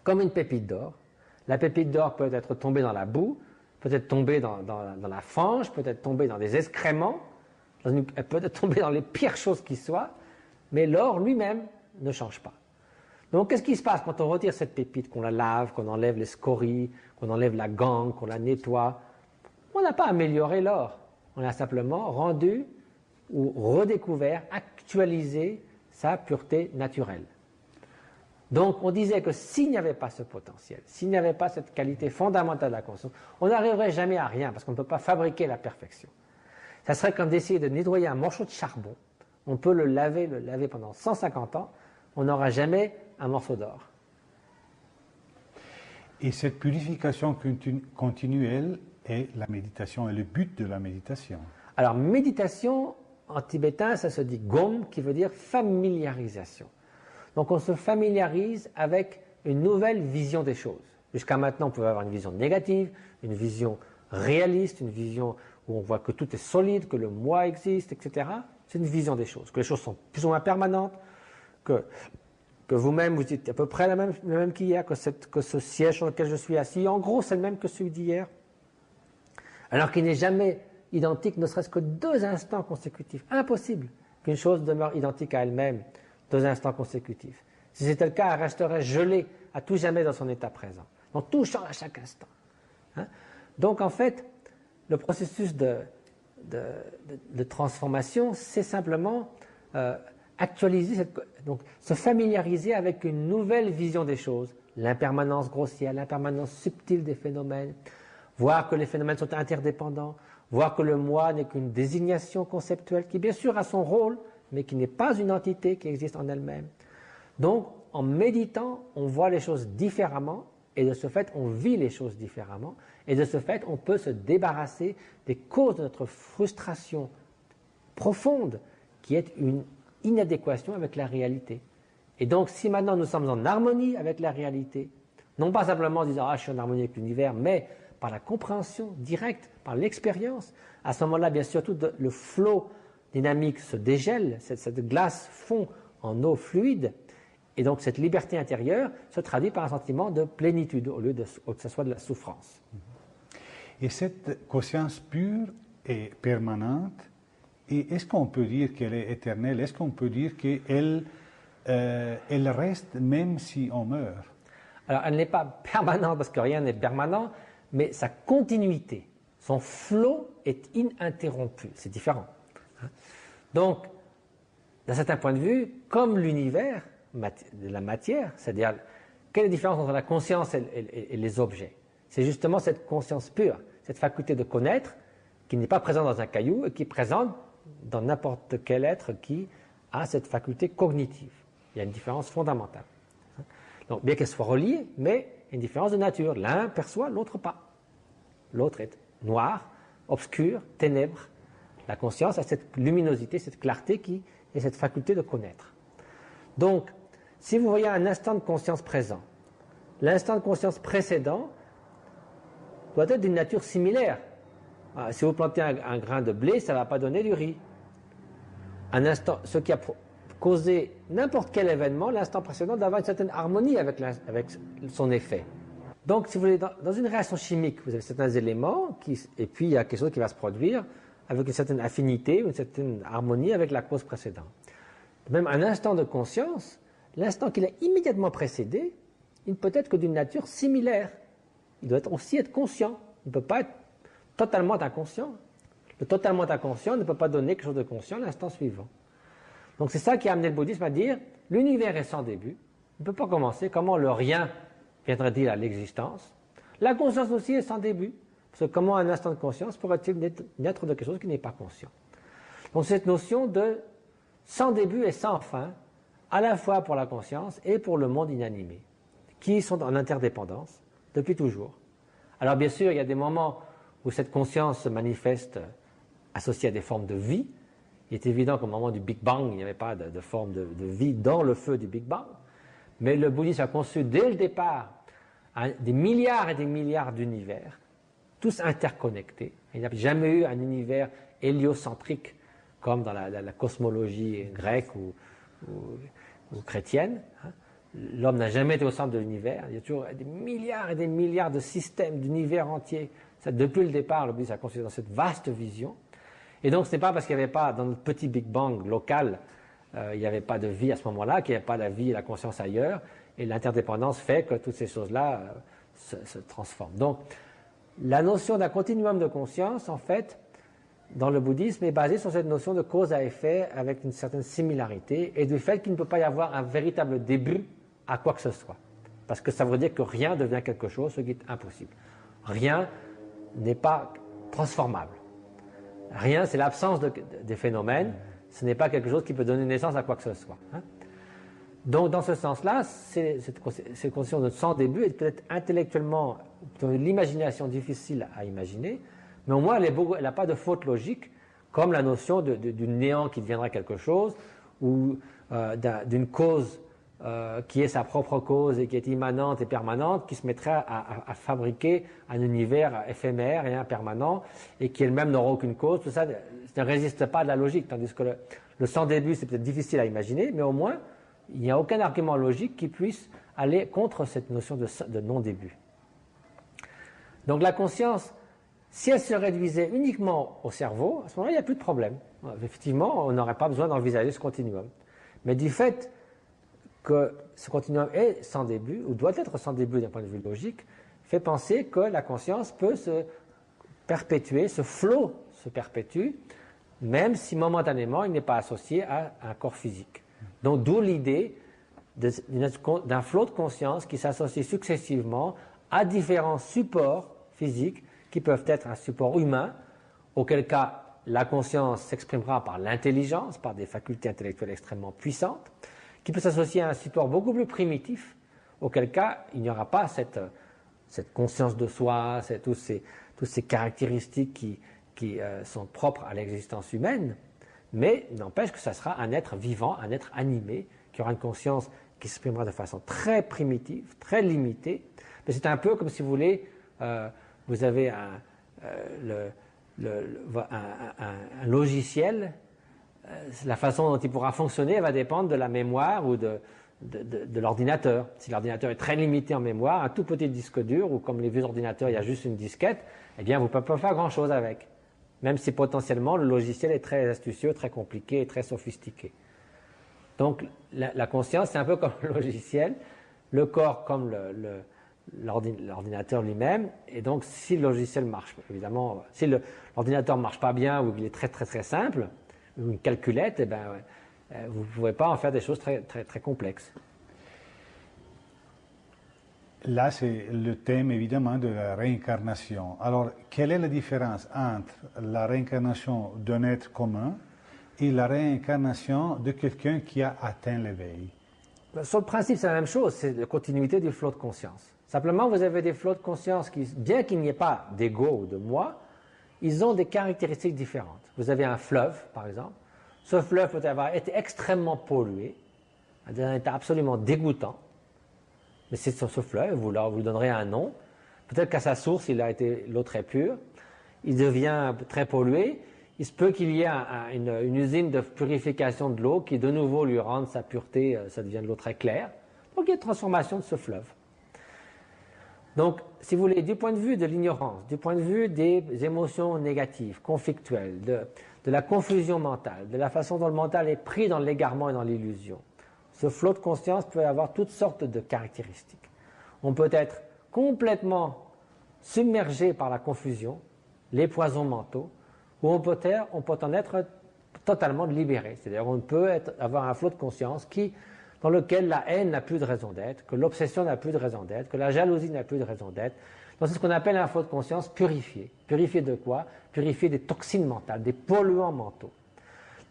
comme une pépite d'or. La pépite d'or peut être tombée dans la boue, peut être tombée dans la fange, peut être tombée dans des excréments, elle peut être tombée dans les pires choses qui soient, mais l'or lui-même ne change pas. Donc qu'est-ce qui se passe quand on retire cette pépite, qu'on la lave, qu'on enlève les scories, qu'on enlève la gangue, qu'on la nettoie? On n'a pas amélioré l'or, on a simplement rendu ou redécouvert, actualisé sa pureté naturelle. Donc on disait que s'il n'y avait pas ce potentiel, s'il n'y avait pas cette qualité fondamentale de la conscience, on n'arriverait jamais à rien parce qu'on ne peut pas fabriquer la perfection. Ça serait comme d'essayer de nettoyer un morceau de charbon. On peut le laver pendant 150 ans, on n'aura jamais un morceau d'or. Et cette purification continuelle est la méditation, est le but de la méditation. Alors méditation, en tibétain, ça se dit gom, qui veut dire familiarisation. Donc on se familiarise avec une nouvelle vision des choses. Jusqu'à maintenant, on pouvait avoir une vision négative, une vision réaliste, une vision où on voit que tout est solide, que le moi existe, etc. C'est une vision des choses, que les choses sont plus ou moins permanentes, que vous-même, vous êtes à peu près le même qu'hier, que ce siège sur lequel je suis assis, en gros, c'est le même que celui d'hier. Alors qu'il n'est jamais identique, ne serait-ce que 2 instants consécutifs. Impossible qu'une chose demeure identique à elle-même 2 instants consécutifs. Si c'était le cas, elle resterait gelée à tout jamais dans son état présent. Donc tout change à chaque instant. Hein? Donc en fait, le processus de transformation, c'est simplement actualiser, donc se familiariser avec une nouvelle vision des choses, l'impermanence grossière, l'impermanence subtile des phénomènes, voir que les phénomènes sont interdépendants, voir que le moi n'est qu'une désignation conceptuelle qui bien sûr a son rôle, mais qui n'est pas une entité qui existe en elle-même. Donc, en méditant, on voit les choses différemment, et de ce fait, on vit les choses différemment, et de ce fait, on peut se débarrasser des causes de notre frustration profonde, qui est une inadéquation avec la réalité. Et donc, si maintenant nous sommes en harmonie avec la réalité, non pas simplement en disant « Ah, je suis en harmonie avec l'univers », mais par la compréhension directe, par l'expérience, à ce moment-là, bien sûr, tout le flot dynamique se dégèle, cette glace fond en eau fluide, et donc cette liberté intérieure se traduit par un sentiment de plénitude au lieu que ce soit de la souffrance. Et cette conscience pure est permanente, et est-ce qu'on peut dire qu'elle est éternelle? Est-ce qu'on peut dire qu'elle elle reste même si on meurt? Alors elle n'est pas permanente parce que rien n'est permanent, mais sa continuité, son flot est ininterrompu, c'est différent. Donc, d'un certain point de vue, comme l'univers de la matière, c'est-à-dire, quelle est la différence entre la conscience et les objets? C'est justement cette conscience pure, cette faculté de connaître, qui n'est pas présente dans un caillou et qui est présente dans n'importe quel être qui a cette faculté cognitive. Il y a une différence fondamentale. Donc, bien qu'elles soient reliées, mais il y a une différence de nature. L'un perçoit, l'autre pas. L'autre est noir, obscur, ténèbres. La conscience a cette luminosité, cette clarté qui est cette faculté de connaître. Donc, si vous voyez un instant de conscience présent, l'instant de conscience précédent doit être d'une nature similaire. Si vous plantez un grain de blé, ça ne va pas donner du riz. Un instant, ce qui a causé n'importe quel événement, l'instant précédent doit avoir une certaine harmonie avec son effet. Donc, si vous voulez, dans une réaction chimique, vous avez certains éléments, et puis il y a quelque chose qui va se produire avec une certaine affinité, une certaine harmonie avec la cause précédente. Même un instant de conscience, l'instant qu'il a immédiatement précédé, il ne peut être que d'une nature similaire. Il doit aussi être conscient. Il ne peut pas être totalement inconscient. Le totalement inconscient ne peut pas donner quelque chose de conscient l'instant suivant. Donc c'est ça qui a amené le bouddhisme à dire l'univers est sans début, il ne peut pas commencer. Comment le rien viendrait-il à l'existence? La conscience aussi est sans début. Parce que comment un instant de conscience pourrait-il naître de quelque chose qui n'est pas conscient? Donc cette notion de sans début et sans fin à la fois pour la conscience et pour le monde inanimé, qui sont en interdépendance depuis toujours. Alors bien sûr, il y a des moments où cette conscience se manifeste associée à des formes de vie. Il est évident qu'au moment du Big Bang, il n'y avait pas de forme de vie dans le feu du Big Bang. Mais le bouddhisme a conçu dès le départ des milliards et des milliards d'univers, tous interconnectés. Il n'y a jamais eu un univers héliocentrique comme dans la cosmologie grecque ou chrétienne. L'homme n'a jamais été au centre de l'univers. Il y a toujours des milliards et des milliards de systèmes, d'univers entiers. Depuis le départ, le bouddhisme a conçu dans cette vaste vision. Et donc, ce n'est pas parce qu'il n'y avait pas, dans notre petit Big Bang local, il n'y avait pas de vie à ce moment-là, qu'il n'y avait pas la vie et la conscience ailleurs. Et l'interdépendance fait que toutes ces choses-là se transforment. Donc, la notion d'un continuum de conscience, en fait, dans le bouddhisme, est basée sur cette notion de cause à effet avec une certaine similarité et du fait qu'il ne peut pas y avoir un véritable début à quoi que ce soit. Parce que ça veut dire que rien devient quelque chose, ce qui est impossible. Rien n'est pas transformable. Rien, c'est l'absence des phénomènes. Ce n'est pas quelque chose qui peut donner naissance à quoi que ce soit. Donc, dans ce sens-là, cette conception de sans début est peut-être intellectuellement, dans l'imagination difficile à imaginer, mais au moins elle n'a pas de faute logique, comme la notion du néant qui deviendra quelque chose, ou d'une cause qui est sa propre cause et qui est immanente et permanente, qui se mettrait à fabriquer un univers éphémère et impermanent, et qui elle-même n'aura aucune cause. Tout ça ne résiste pas à la logique, tandis que le sans début, c'est peut-être difficile à imaginer, mais au moins, il n'y a aucun argument logique qui puisse aller contre cette notion de non-début. Donc la conscience, si elle se réduisait uniquement au cerveau, à ce moment-là, il n'y a plus de problème. Effectivement, on n'aurait pas besoin d'envisager ce continuum. Mais du fait que ce continuum est sans début, ou doit être sans début d'un point de vue logique, fait penser que la conscience peut se perpétuer, ce flot se perpétue, même si momentanément il n'est pas associé à un corps physique. Donc d'où l'idée d'un flot de conscience qui s'associe successivement à différents supports physiques qui peuvent être un support humain, auquel cas la conscience s'exprimera par l'intelligence, par des facultés intellectuelles extrêmement puissantes, qui peut s'associer à un support beaucoup plus primitif, auquel cas il n'y aura pas cette conscience de soi, toutes ces caractéristiques qui sont propres à l'existence humaine, mais n'empêche que ça sera un être vivant, un être animé, qui aura une conscience qui s'exprimera de façon très primitive, très limitée. Mais c'est un peu comme si vous voulez, vous avez un logiciel, la façon dont il pourra fonctionner va dépendre de la mémoire ou de l'ordinateur. Si l'ordinateur est très limité en mémoire, un tout petit disque dur, ou comme les vieux ordinateurs, il y a juste une disquette, eh bien vous ne pouvez pas faire grand-chose avec. Même si potentiellement le logiciel est très astucieux, très compliqué et très sophistiqué. Donc la conscience, c'est un peu comme le logiciel, le corps comme l'ordinateur lui-même, et donc si le logiciel marche, évidemment, si l'ordinateur ne marche pas bien ou qu'il est très très très simple, ou une calculette, eh ben, vous ne pouvez pas en faire des choses très, très, très complexes. Là, c'est le thème évidemment de la réincarnation. Alors, quelle est la différence entre la réincarnation d'un être commun et la réincarnation de quelqu'un qui a atteint l'éveil? Sur le principe, c'est la même chose, c'est la continuité du flot de conscience. Simplement, vous avez des flots de conscience qui, bien qu'il n'y ait pas d'ego ou de moi, ils ont des caractéristiques différentes. Vous avez un fleuve, par exemple. Ce fleuve peut avoir été extrêmement pollué, dans un état absolument dégoûtant. Mais c'est sur ce fleuve, vous lui donnerez un nom. Peut-être qu'à sa source, l'eau très pure. Il devient très pollué. Il se peut qu'il y ait une usine de purification de l'eau qui, de nouveau, lui rende sa pureté, ça devient de l'eau très claire. Donc, il y a une transformation de ce fleuve. Donc, si vous voulez, du point de vue de l'ignorance, du point de vue des émotions négatives, conflictuelles, de la confusion mentale, de la façon dont le mental est pris dans l'égarement et dans l'illusion, ce flot de conscience peut avoir toutes sortes de caractéristiques. On peut être complètement submergé par la confusion, les poisons mentaux, ou on peut en être totalement libéré. C'est-à-dire on peut avoir un flot de conscience dans lequel la haine n'a plus de raison d'être, que l'obsession n'a plus de raison d'être, que la jalousie n'a plus de raison d'être. Donc c'est ce qu'on appelle un flot de conscience purifié. Purifié de quoi? Purifié des toxines mentales, des polluants mentaux.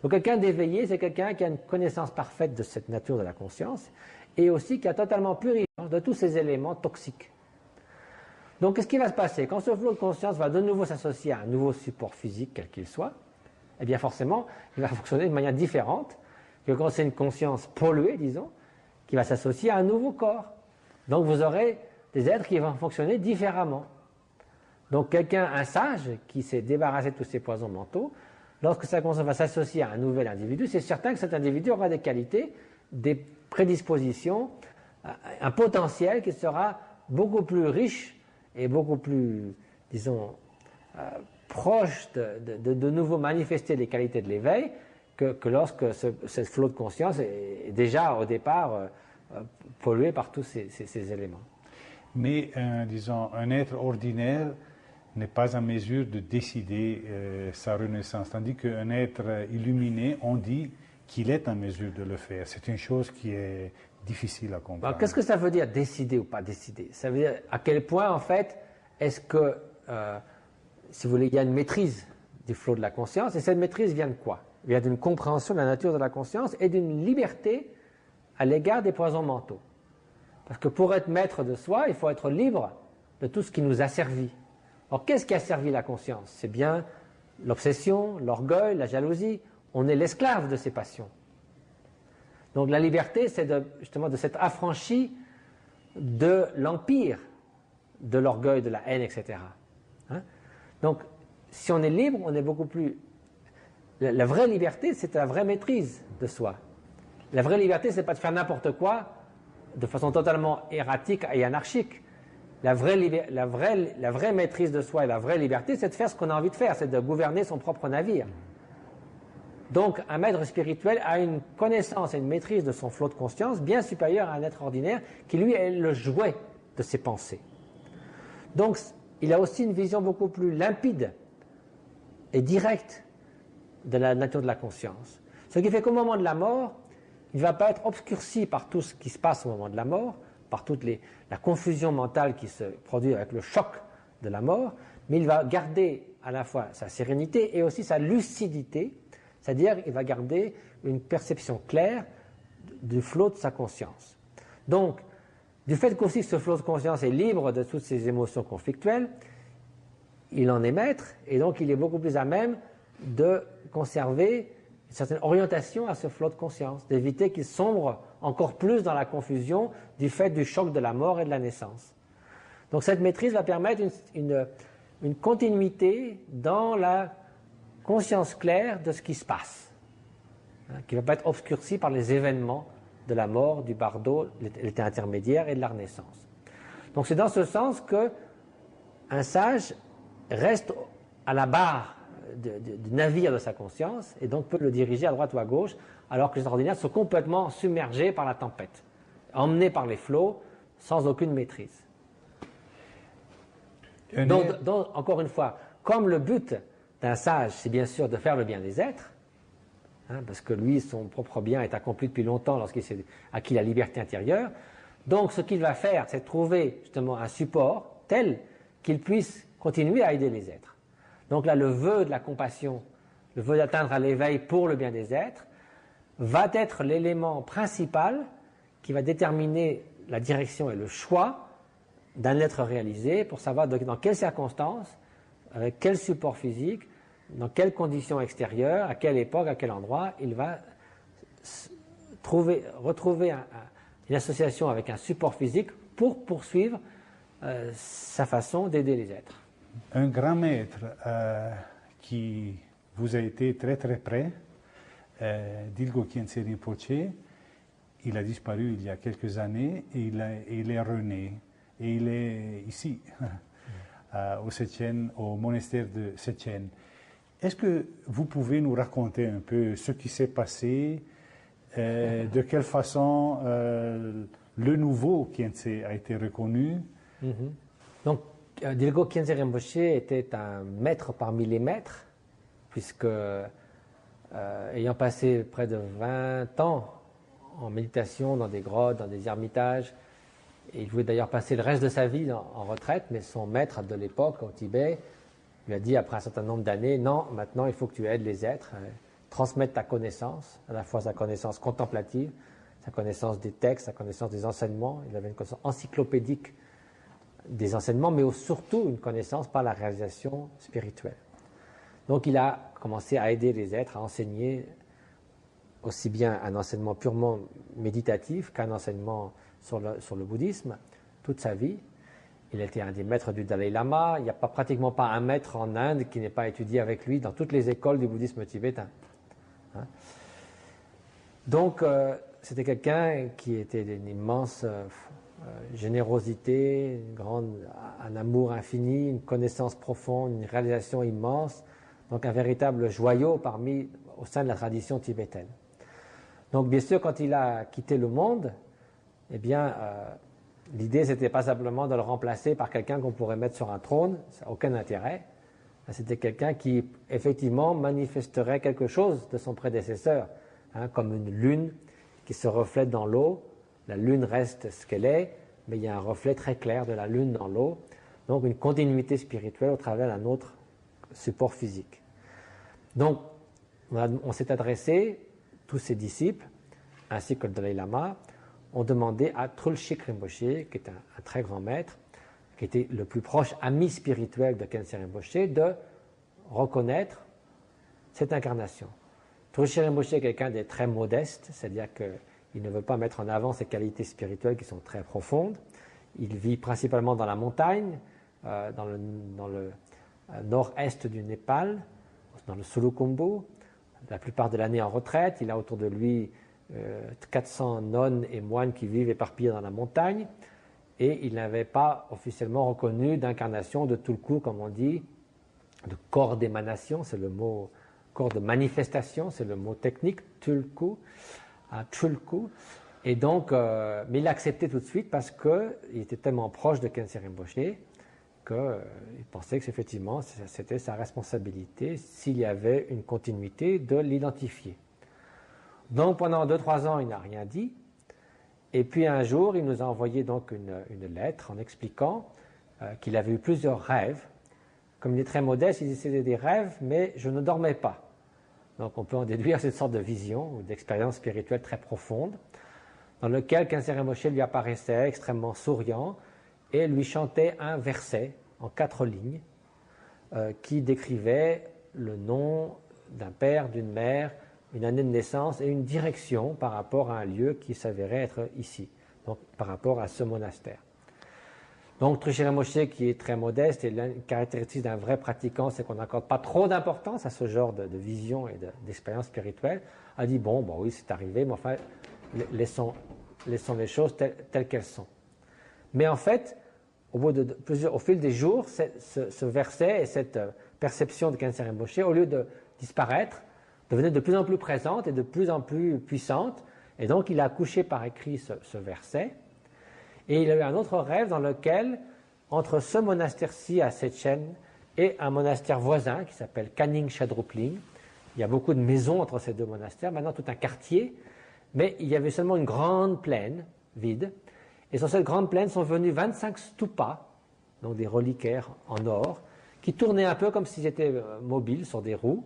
Donc quelqu'un d'éveillé, c'est quelqu'un qui a une connaissance parfaite de cette nature de la conscience et aussi qui a totalement purifié de tous ces éléments toxiques. Donc qu'est-ce qui va se passer? Quand ce flot de conscience va de nouveau s'associer à un nouveau support physique, quel qu'il soit, eh bien forcément, il va fonctionner de manière différente que quand c'est une conscience polluée, disons, qui va s'associer à un nouveau corps. Donc vous aurez des êtres qui vont fonctionner différemment. Donc quelqu'un, un sage, qui s'est débarrassé de tous ses poisons mentaux, lorsque sa conscience va s'associer à un nouvel individu, c'est certain que cet individu aura des qualités, des prédispositions, un potentiel qui sera beaucoup plus riche et beaucoup plus, disons, proche de nouveau manifester les qualités de l'éveil que lorsque ce flot de conscience est déjà au départ pollué par tous ces éléments. Mais, disons, un être ordinaire n'est pas en mesure de décider sa renaissance, tandis qu'un être illuminé, on dit qu'il est en mesure de le faire. C'est une chose qui est difficile à comprendre. Alors, qu'est-ce que ça veut dire décider ou pas décider? Ça veut dire à quel point, en fait, est-ce que, si vous voulez, il y a une maîtrise du flot de la conscience, et cette maîtrise vient de quoi? Il vient d'une compréhension de la nature de la conscience et d'une liberté à l'égard des poisons mentaux. Parce que pour être maître de soi, il faut être libre de tout ce qui nous a servi. Alors, qu'est-ce qui a servi la conscience? C'est bien l'obsession, l'orgueil, la jalousie. On est l'esclave de ces passions. Donc la liberté, c'est justement de s'être affranchi de l'empire de l'orgueil, de la haine, etc. Hein? Donc, si on est libre, on est beaucoup plus... La vraie liberté, c'est la vraie maîtrise de soi. La vraie liberté, c'est pas de faire n'importe quoi de façon totalement erratique et anarchique. La vraie maîtrise de soi et la vraie liberté, c'est de faire ce qu'on a envie de faire, c'est de gouverner son propre navire. Donc, un maître spirituel a une connaissance et une maîtrise de son flot de conscience bien supérieure à un être ordinaire qui, lui, est le jouet de ses pensées. Donc, il a aussi une vision beaucoup plus limpide et directe de la nature de la conscience. Ce qui fait qu'au moment de la mort, il ne va pas être obscurci par tout ce qui se passe au moment de la mort, par toute la confusion mentale qui se produit avec le choc de la mort, mais il va garder à la fois sa sérénité et aussi sa lucidité, c'est-à-dire il va garder une perception claire du flot de sa conscience. Donc, du fait qu'aussi ce flot de conscience est libre de toutes ces émotions conflictuelles, il en est maître et donc il est beaucoup plus à même de conserver une certaine orientation à ce flot de conscience, d'éviter qu'il sombre encore plus dans la confusion du fait du choc de la mort et de la naissance. Donc cette maîtrise va permettre une continuité dans la conscience claire de ce qui se passe, qui ne va pas être obscurcie par les événements de la mort, du bardo, l'état intermédiaire et de la renaissance. Donc c'est dans ce sens qu'un sage reste à la barre du navire de sa conscience et donc peut le diriger à droite ou à gauche, alors que les ordinaires sont complètement submergés par la tempête, emmenés par les flots sans aucune maîtrise. Donc, encore une fois, comme le but d'un sage, c'est bien sûr de faire le bien des êtres, parce que lui, son propre bien est accompli depuis longtemps lorsqu'il s'est acquis la liberté intérieure. Donc ce qu'il va faire, c'est trouver justement un support tel qu'il puisse continuer à aider les êtres. Donc là, le vœu de la compassion, le vœu d'atteindre à l'éveil pour le bien des êtres, va être l'élément principal qui va déterminer la direction et le choix d'un être réalisé pour savoir dans quelles circonstances, avec quel support physique, dans quelles conditions extérieures, à quelle époque, à quel endroit, il va retrouver une association avec un support physique pour poursuivre sa façon d'aider les êtres. Un grand maître qui vous a été très très près, Dilgo Khyentse Rinpoche, il a disparu il y a quelques années et il est rené. Et il est ici, au Setchen, au monastère de Setchen. Est-ce que vous pouvez nous raconter un peu ce qui s'est passé, de quelle façon le nouveau Khyentse a été reconnu? Donc, Dilgo Khyentse Rinpoche était un maître parmi les maîtres, puisque, ayant passé près de 20 ans en méditation dans des grottes, dans des ermitages, et il voulait d'ailleurs passer le reste de sa vie en retraite, mais son maître de l'époque, au Tibet, lui a dit après un certain nombre d'années, non, maintenant il faut que tu aides les êtres, transmettre ta connaissance, à la fois sa connaissance contemplative, sa connaissance des textes, sa connaissance des enseignements. Il avait une connaissance encyclopédique des enseignements, mais surtout une connaissance par la réalisation spirituelle. Donc il a commencé à aider les êtres, à enseigner aussi bien un enseignement purement méditatif qu'un enseignement sur le bouddhisme, toute sa vie. Il était un des maîtres du Dalai Lama. Il n'y a pratiquement pas un maître en Inde qui n'ait pas étudié avec lui dans toutes les écoles du bouddhisme tibétain. Hein? Donc, c'était quelqu'un qui était d'une immense générosité, un amour infini, une connaissance profonde, une réalisation immense. Donc, un véritable joyau au sein de la tradition tibétaine. Donc, bien sûr, quand il a quitté le monde, eh bien, l'idée, c'était pas simplement de le remplacer par quelqu'un qu'on pourrait mettre sur un trône, ça n'a aucun intérêt. C'était quelqu'un qui, effectivement, manifesterait quelque chose de son prédécesseur, hein, comme une lune qui se reflète dans l'eau. La lune reste ce qu'elle est, mais il y a un reflet très clair de la lune dans l'eau. Donc, une continuité spirituelle au travers d'un autre support physique. Donc, on s'est adressé, tous ses disciples, ainsi que le Dalai Lama, ont demandé à Trulshik Rinpoche, qui est un très grand maître, qui était le plus proche ami spirituel de Khyentse Rinpoche, de reconnaître cette incarnation. Trulshik Rinpoche est quelqu'un de très modeste, c'est-à-dire qu'il ne veut pas mettre en avant ses qualités spirituelles qui sont très profondes. Il vit principalement dans la montagne, dans le nord-est du Népal, dans le Sulukhumbu, la plupart de l'année en retraite. Il a autour de lui 400 nonnes et moines qui vivent éparpillés dans la montagne, et il n'avait pas officiellement reconnu d'incarnation de Tulku, comme on dit, de corps d'émanation, c'est le mot, corps de manifestation, c'est le mot technique, Tulku, Tulku. Et donc, mais il l'a accepté tout de suite parce qu'il était tellement proche de Khyentse Rinpoche qu'il pensait que effectivement c'était sa responsabilité, s'il y avait une continuité, de l'identifier. Donc pendant 2-3 ans, il n'a rien dit. Et puis un jour, il nous a envoyé donc une lettre en expliquant qu'il avait eu plusieurs rêves. Comme il est très modeste, il disait c'était des rêves, mais je ne dormais pas. Donc on peut en déduire cette sorte de vision ou d'expérience spirituelle très profonde, dans lequel Khyentse Rinpoche lui apparaissait extrêmement souriant et lui chantait un verset en 4 lignes qui décrivait le nom d'un père, d'une mère, une année de naissance et une direction par rapport à un lieu qui s'avérait être ici, donc par rapport à ce monastère. Donc Trulshik Rinpoche, qui est très modeste, et la caractéristique d'un vrai pratiquant, c'est qu'on n'accorde pas trop d'importance à ce genre de vision et d'expérience spirituelle, a dit bon oui, c'est arrivé, mais enfin, laissons les choses telles qu'elles sont. Mais en fait, au fil des jours, ce verset et cette perception de Khyentse Rinpoche, au lieu de disparaître, devenait de plus en plus présente et de plus en plus puissante. Et donc, il a couché par écrit ce verset. Et il a eu un autre rêve dans lequel, entre ce monastère-ci à Setchen et un monastère voisin qui s'appelle Kaning Shadrupling, il y a beaucoup de maisons entre ces deux monastères, maintenant tout un quartier, mais il y avait seulement une grande plaine vide. Et sur cette grande plaine sont venus 25 stupas, donc des reliquaires en or, qui tournaient un peu comme s'ils étaient mobiles sur des roues.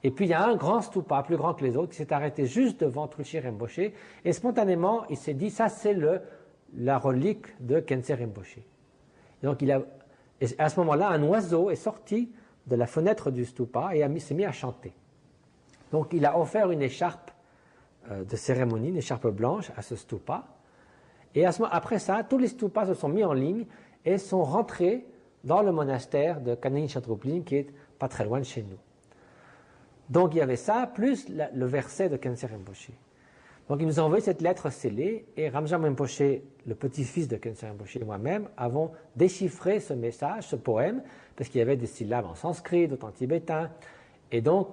Et puis il y a un grand stupa, plus grand que les autres, qui s'est arrêté juste devant Trulshik Rinpoche, et spontanément il s'est dit, ça c'est la relique de Khyentse Rinpoche. Et donc à ce moment-là, un oiseau est sorti de la fenêtre du stupa et s'est mis à chanter. Donc il a offert une écharpe de cérémonie, une écharpe blanche à ce stupa. Et après ça, tous les stupas se sont mis en ligne et sont rentrés dans le monastère de Kaning Shadrupling, qui est pas très loin de chez nous. Donc il y avait ça, plus le verset de Khyentse Rinpoche. Donc il nous a envoyé cette lettre scellée, et Ramjam Rinpoche, le petit-fils de Khyentse Rinpoche et moi-même, avons déchiffré ce message, ce poème, parce qu'il y avait des syllabes en sanskrit, d'autres en tibétain. Et donc,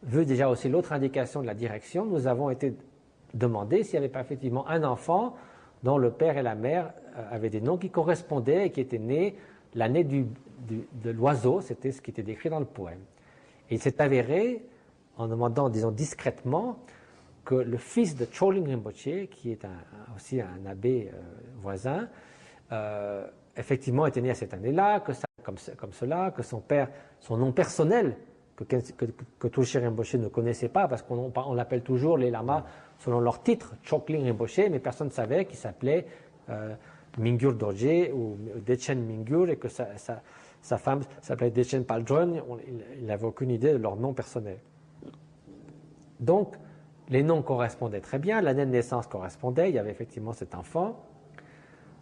vu déjà aussi l'autre indication de la direction, nous avons été demandés s'il n'y avait pas effectivement un enfant dont le père et la mère avaient des noms qui correspondaient et qui étaient nés l'année de l'oiseau, c'était ce qui était décrit dans le poème. Et il s'est avéré, en demandant, disons discrètement, que le fils de Choling Rinpoche, qui est aussi un abbé voisin, effectivement était né à cette année-là, comme cela, que son père, son nom personnel que Tulshi Rinpoche ne connaissait pas, parce qu'on l'appelle toujours les lamas selon leur titre, Chokling Rinpoche, mais personne ne savait qu'il s'appelait Mingyur Dorje ou Dechen Mingyur, et que sa femme s'appelait Dechen Paldron. Il n'avait aucune idée de leur nom personnel. Donc, les noms correspondaient très bien, l'année de naissance correspondait, il y avait effectivement cet enfant.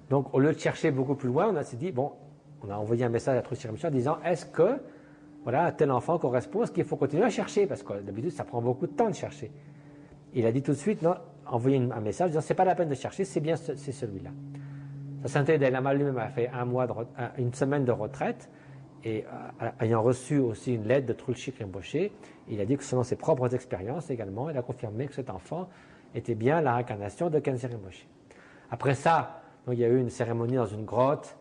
Donc, au lieu de chercher beaucoup plus loin, on a dit, bon, on a envoyé un message à Tulshi Rinpoche en disant, est-ce que, voilà, tel enfant correspond, est-ce qu'il faut continuer à chercher? Parce que d'habitude, ça prend beaucoup de temps de chercher. Il a dit tout de suite, non, envoyé un message disant, c'est pas la peine de chercher, c'est bien, c'est celui-là. Sa Sainteté Dalai Lama lui-même a fait une semaine de retraite, et ayant reçu aussi une lettre de Tulshi Rinpoche, il a dit que selon ses propres expériences également, il a confirmé que cet enfant était bien la réincarnation de Khyentse Rinpoche. Après ça, donc, il y a eu une cérémonie dans une grotte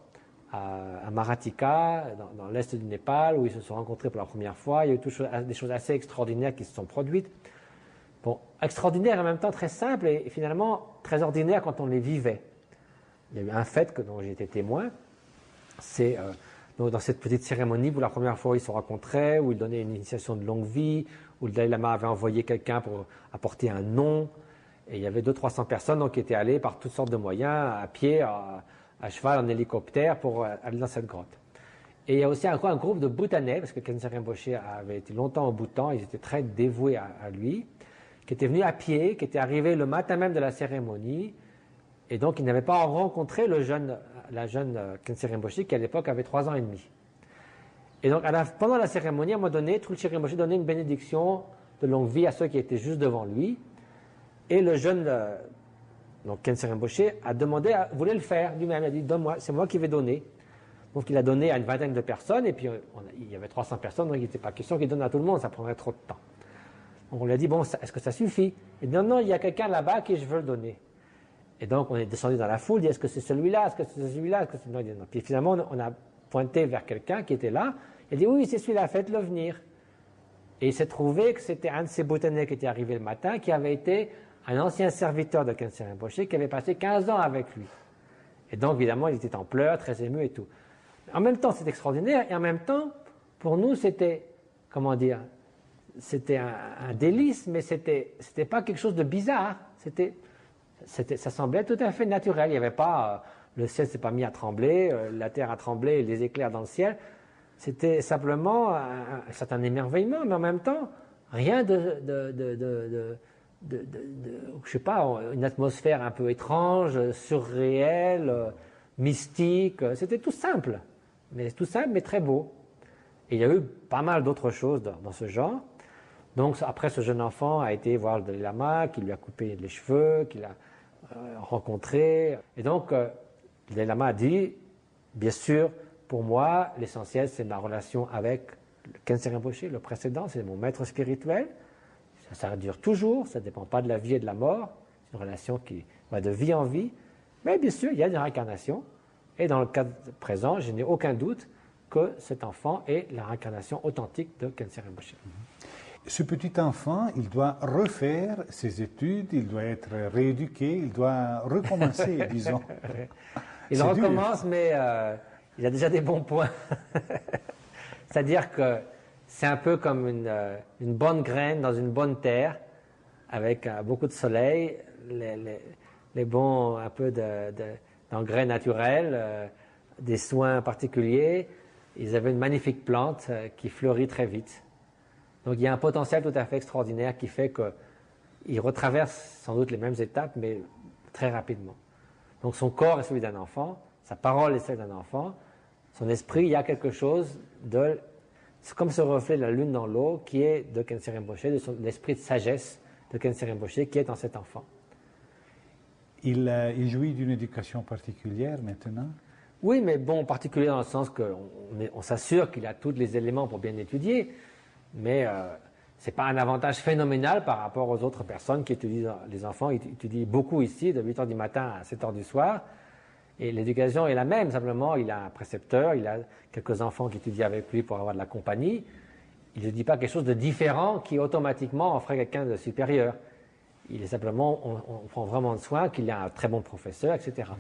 à Marathika, dans l'est du Népal, où ils se sont rencontrés pour la première fois. Il y a eu des choses assez extraordinaires qui se sont produites. Bon, extraordinaires et en même temps très simples et finalement très ordinaires quand on les vivait. Il y a eu un fait dont j'ai été témoin, c'est dans cette petite cérémonie où la première fois ils se rencontraient, où ils donnaient une initiation de longue vie, où le Dalai Lama avait envoyé quelqu'un pour apporter un nom, et il y avait 200-300 personnes donc, qui étaient allées par toutes sortes de moyens, à pied, à cheval, en hélicoptère, pour aller dans cette grotte. Et il y a aussi un groupe de Bhoutanais, parce que Khyentse Rinpoche avait été longtemps au Bhoutan, ils étaient très dévoués à lui, qui étaient venus à pied, qui étaient arrivés le matin même de la cérémonie, et donc ils n'avaient pas rencontré la jeune Khyentse Rinpoche, qui à l'époque avait 3 ans et demi. Et donc pendant la cérémonie, à un moment donné, Tulshi Rinpoche donnait une bénédiction de longue vie à ceux qui étaient juste devant lui, et le jeune donc Khyentse Rinpoche a demandé, voulait le faire lui-même, il a dit, donne-moi, c'est moi qui vais donner. Donc il a donné à une vingtaine de personnes, et puis il y avait 300 personnes, donc il n'était pas question qu'il donne à tout le monde, ça prendrait trop de temps. Donc on lui a dit, bon, est-ce que ça suffit? Il dit, non, il y a quelqu'un là-bas à qui je veux le donner. Et donc on est descendu dans la foule, il dit, est-ce que c'est celui-là, est-ce que c'est celui-là, est-ce que c'est... Non, il dit, non. Puis finalement on a pointé vers quelqu'un qui était là, il a dit, oui, c'est celui-là, faites-le venir. Et il s'est trouvé que c'était un de ces Bhoutanais qui était arrivé le matin, qui avait été un ancien serviteur de Khyentse Rinpoche, qui avait passé 15 ans avec lui. Et donc évidemment il était en pleurs, très ému et tout. En même temps, c'est extraordinaire, et en même temps, pour nous, c'était, comment dire, c'était un délice, mais c'était pas quelque chose de bizarre. Ça semblait tout à fait naturel. Il n'y avait pas, le ciel s'est pas mis à trembler, la terre a tremblé, les éclairs dans le ciel. C'était simplement un certain émerveillement, mais en même temps, rien je sais pas, une atmosphère un peu étrange, surréelle, mystique. C'était tout simple, mais très beau. Et il y a eu pas mal d'autres choses dans ce genre. Donc après, ce jeune enfant a été voir le Dalai Lama, qui lui a coupé les cheveux, qui l'a rencontré. Et donc, le Dalai Lama a dit, bien sûr, pour moi, l'essentiel, c'est ma relation avec le Khyentse Rinpoche, le précédent, c'est mon maître spirituel. Ça dure toujours, ça ne dépend pas de la vie et de la mort. C'est une relation qui va de vie en vie. Mais bien sûr, il y a une réincarnation. Et dans le cas présent, je n'ai aucun doute que cet enfant est la réincarnation authentique de Khyentse Rinpoche. Ce petit enfant, il doit refaire ses études, il doit être rééduqué, il doit recommencer, disons. Il recommence, mais il a déjà des bons points. C'est-à-dire que c'est un peu comme une bonne graine dans une bonne terre, avec beaucoup de soleil, les bons un peu d'engrais naturels, des soins particuliers. Ils avaient une magnifique plante qui fleurit très vite. Donc il y a un potentiel tout à fait extraordinaire qui fait qu'il retraverse sans doute les mêmes étapes, mais très rapidement. Donc son corps est celui d'un enfant, sa parole est celle d'un enfant, son esprit, il y a quelque chose c'est comme ce reflet de la lune dans l'eau qui est de Khyentse Rinpoche, de l'esprit de sagesse de Khyentse Rinpoche qui est en cet enfant. Il jouit d'une éducation particulière maintenant? Oui, mais bon, particulier dans le sens qu'on s'assure qu'il a tous les éléments pour bien étudier, mais ce n'est pas un avantage phénoménal par rapport aux autres personnes qui étudient. Les enfants étudient beaucoup ici, de 8h du matin à 7h du soir, et l'éducation est la même, simplement il a un précepteur, il a quelques enfants qui étudient avec lui pour avoir de la compagnie. Il ne dit pas quelque chose de différent qui automatiquement en ferait quelqu'un de supérieur. Il est simplement, on prend vraiment soin qu'il ait un très bon professeur, etc.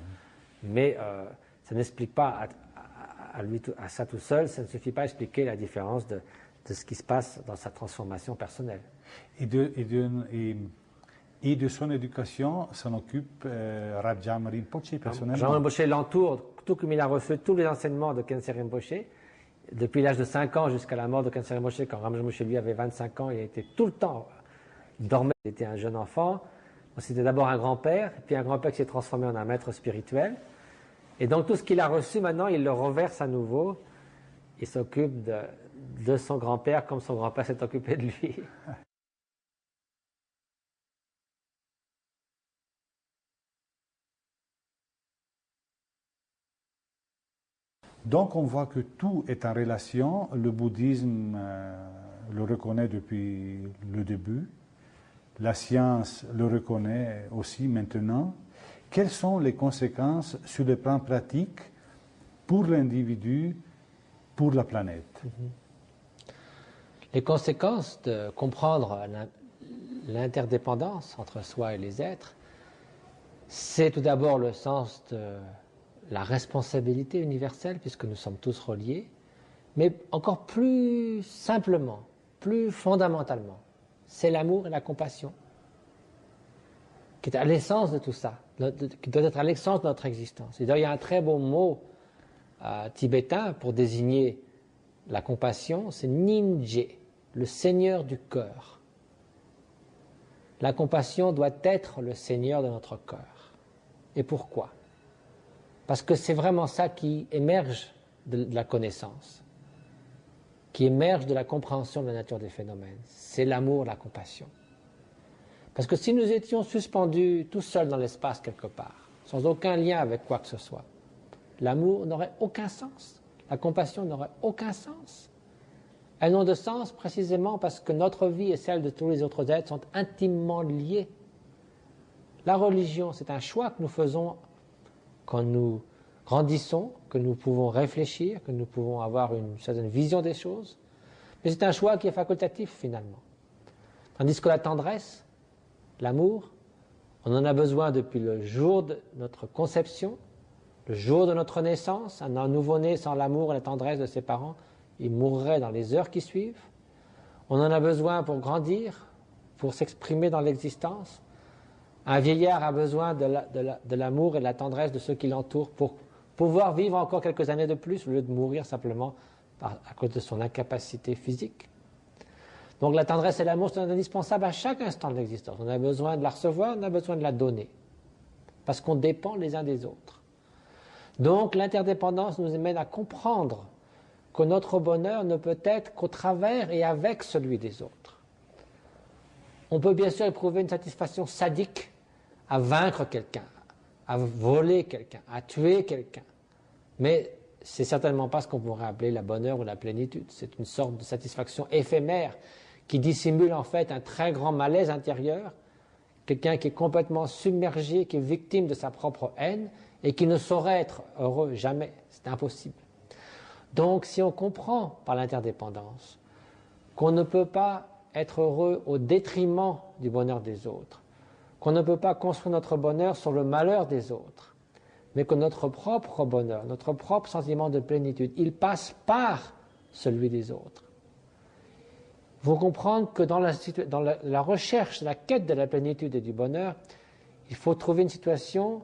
Mais ça n'explique pas à ça tout seul, ça ne suffit pas à expliquer la différence de ce qui se passe dans sa transformation personnelle. Et de son éducation s'en occupe Rabjam Rinpoche personnellement. Jean Rinpoche l'entoure, tout comme il a reçu tous les enseignements de Khyentse Rinpoche. Depuis l'âge de 5 ans jusqu'à la mort de Khyentse Rinpoche, quand Ramjam Rinpoche lui avait 25 ans, il était tout le temps, il dormait, il était un jeune enfant. C'était d'abord un grand-père, puis un grand-père qui s'est transformé en un maître spirituel. Et donc tout ce qu'il a reçu maintenant, il le reverse à nouveau. Il s'occupe de son grand-père comme son grand-père s'est occupé de lui. Donc on voit que tout est en relation. Le bouddhisme le reconnaît depuis le début. La science le reconnaît aussi maintenant. Quelles sont les conséquences sur le plan pratique pour l'individu, pour la planète? Les conséquences de comprendre l'interdépendance entre soi et les êtres, c'est tout d'abord le sens de la responsabilité universelle, puisque nous sommes tous reliés, mais encore plus simplement, plus fondamentalement, c'est l'amour et la compassion qui est à l'essence de tout ça, qui doit être à l'essence de notre existence. Et d'ailleurs, il y a un très beau mot tibétain pour désigner la compassion, c'est Ninje, le seigneur du cœur. La compassion doit être le seigneur de notre cœur. Et pourquoi? Parce que c'est vraiment ça qui émerge de la connaissance, qui émerge de la compréhension de la nature des phénomènes. C'est l'amour, la compassion. Parce que si nous étions suspendus tout seuls dans l'espace quelque part, sans aucun lien avec quoi que ce soit, l'amour n'aurait aucun sens. La compassion n'aurait aucun sens. Elles n'ont de sens précisément parce que notre vie et celle de tous les autres êtres sont intimement liées. La religion, c'est un choix que nous faisons quand nous grandissons, que nous pouvons réfléchir, que nous pouvons avoir une certaine vision des choses, mais c'est un choix qui est facultatif finalement. Tandis que la tendresse, l'amour, on en a besoin depuis le jour de notre conception, le jour de notre naissance. Un nouveau-né sans l'amour et la tendresse de ses parents, il mourrait dans les heures qui suivent. On en a besoin pour grandir, pour s'exprimer dans l'existence. Un vieillard a besoin de l'amour et de la tendresse de ceux qui l'entourent pour pouvoir vivre encore quelques années de plus au lieu de mourir simplement à cause de son incapacité physique. Donc la tendresse et l'amour sont indispensables à chaque instant de l'existence. On a besoin de la recevoir, on a besoin de la donner. Parce qu'on dépend les uns des autres. Donc l'interdépendance nous amène à comprendre que notre bonheur ne peut être qu'au travers et avec celui des autres. On peut bien sûr éprouver une satisfaction sadique à vaincre quelqu'un, à voler quelqu'un, à tuer quelqu'un. Mais c'est certainement pas ce qu'on pourrait appeler la bonheur ou la plénitude. C'est une sorte de satisfaction éphémère qui dissimule en fait un très grand malaise intérieur, quelqu'un qui est complètement submergé, qui est victime de sa propre haine et qui ne saurait être heureux jamais. C'est impossible. Donc si on comprend par l'interdépendance qu'on ne peut pas être heureux au détriment du bonheur des autres, qu'on ne peut pas construire notre bonheur sur le malheur des autres, mais que notre propre bonheur, notre propre sentiment de plénitude, il passe par celui des autres. Il faut comprendre que dans la recherche, la quête de la plénitude et du bonheur, il faut trouver une situation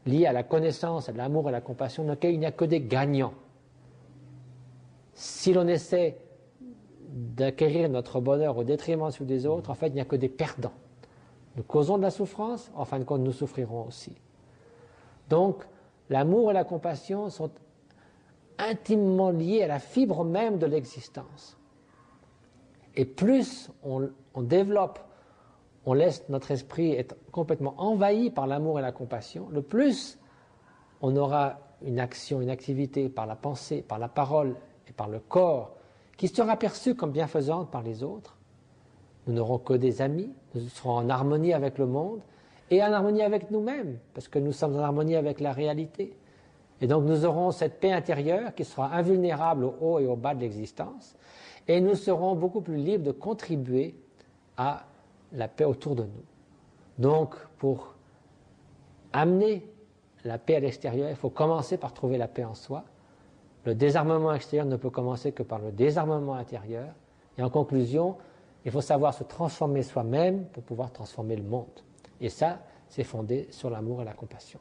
liée à la connaissance, à l'amour et à la compassion, dans laquelle il n'y a que des gagnants. Si l'on essaie d'acquérir notre bonheur au détriment de celui des autres, en fait, il n'y a que des perdants. Nous causons de la souffrance, en fin de compte, nous souffrirons aussi. Donc, l'amour et la compassion sont intimement liés à la fibre même de l'existence. Et plus on développe, on laisse notre esprit être complètement envahi par l'amour et la compassion, le plus on aura une action, une activité par la pensée, par la parole et par le corps qui sera perçue comme bienfaisante par les autres. Nous n'aurons que des amis, nous serons en harmonie avec le monde et en harmonie avec nous-mêmes, parce que nous sommes en harmonie avec la réalité. Et donc nous aurons cette paix intérieure qui sera invulnérable au haut et au bas de l'existence, et nous serons beaucoup plus libres de contribuer à la paix autour de nous. Donc, pour amener la paix à l'extérieur, il faut commencer par trouver la paix en soi, Le désarmement extérieur ne peut commencer que par le désarmement intérieur. Et en conclusion, il faut savoir se transformer soi-même pour pouvoir transformer le monde. Et ça, c'est fondé sur l'amour et la compassion.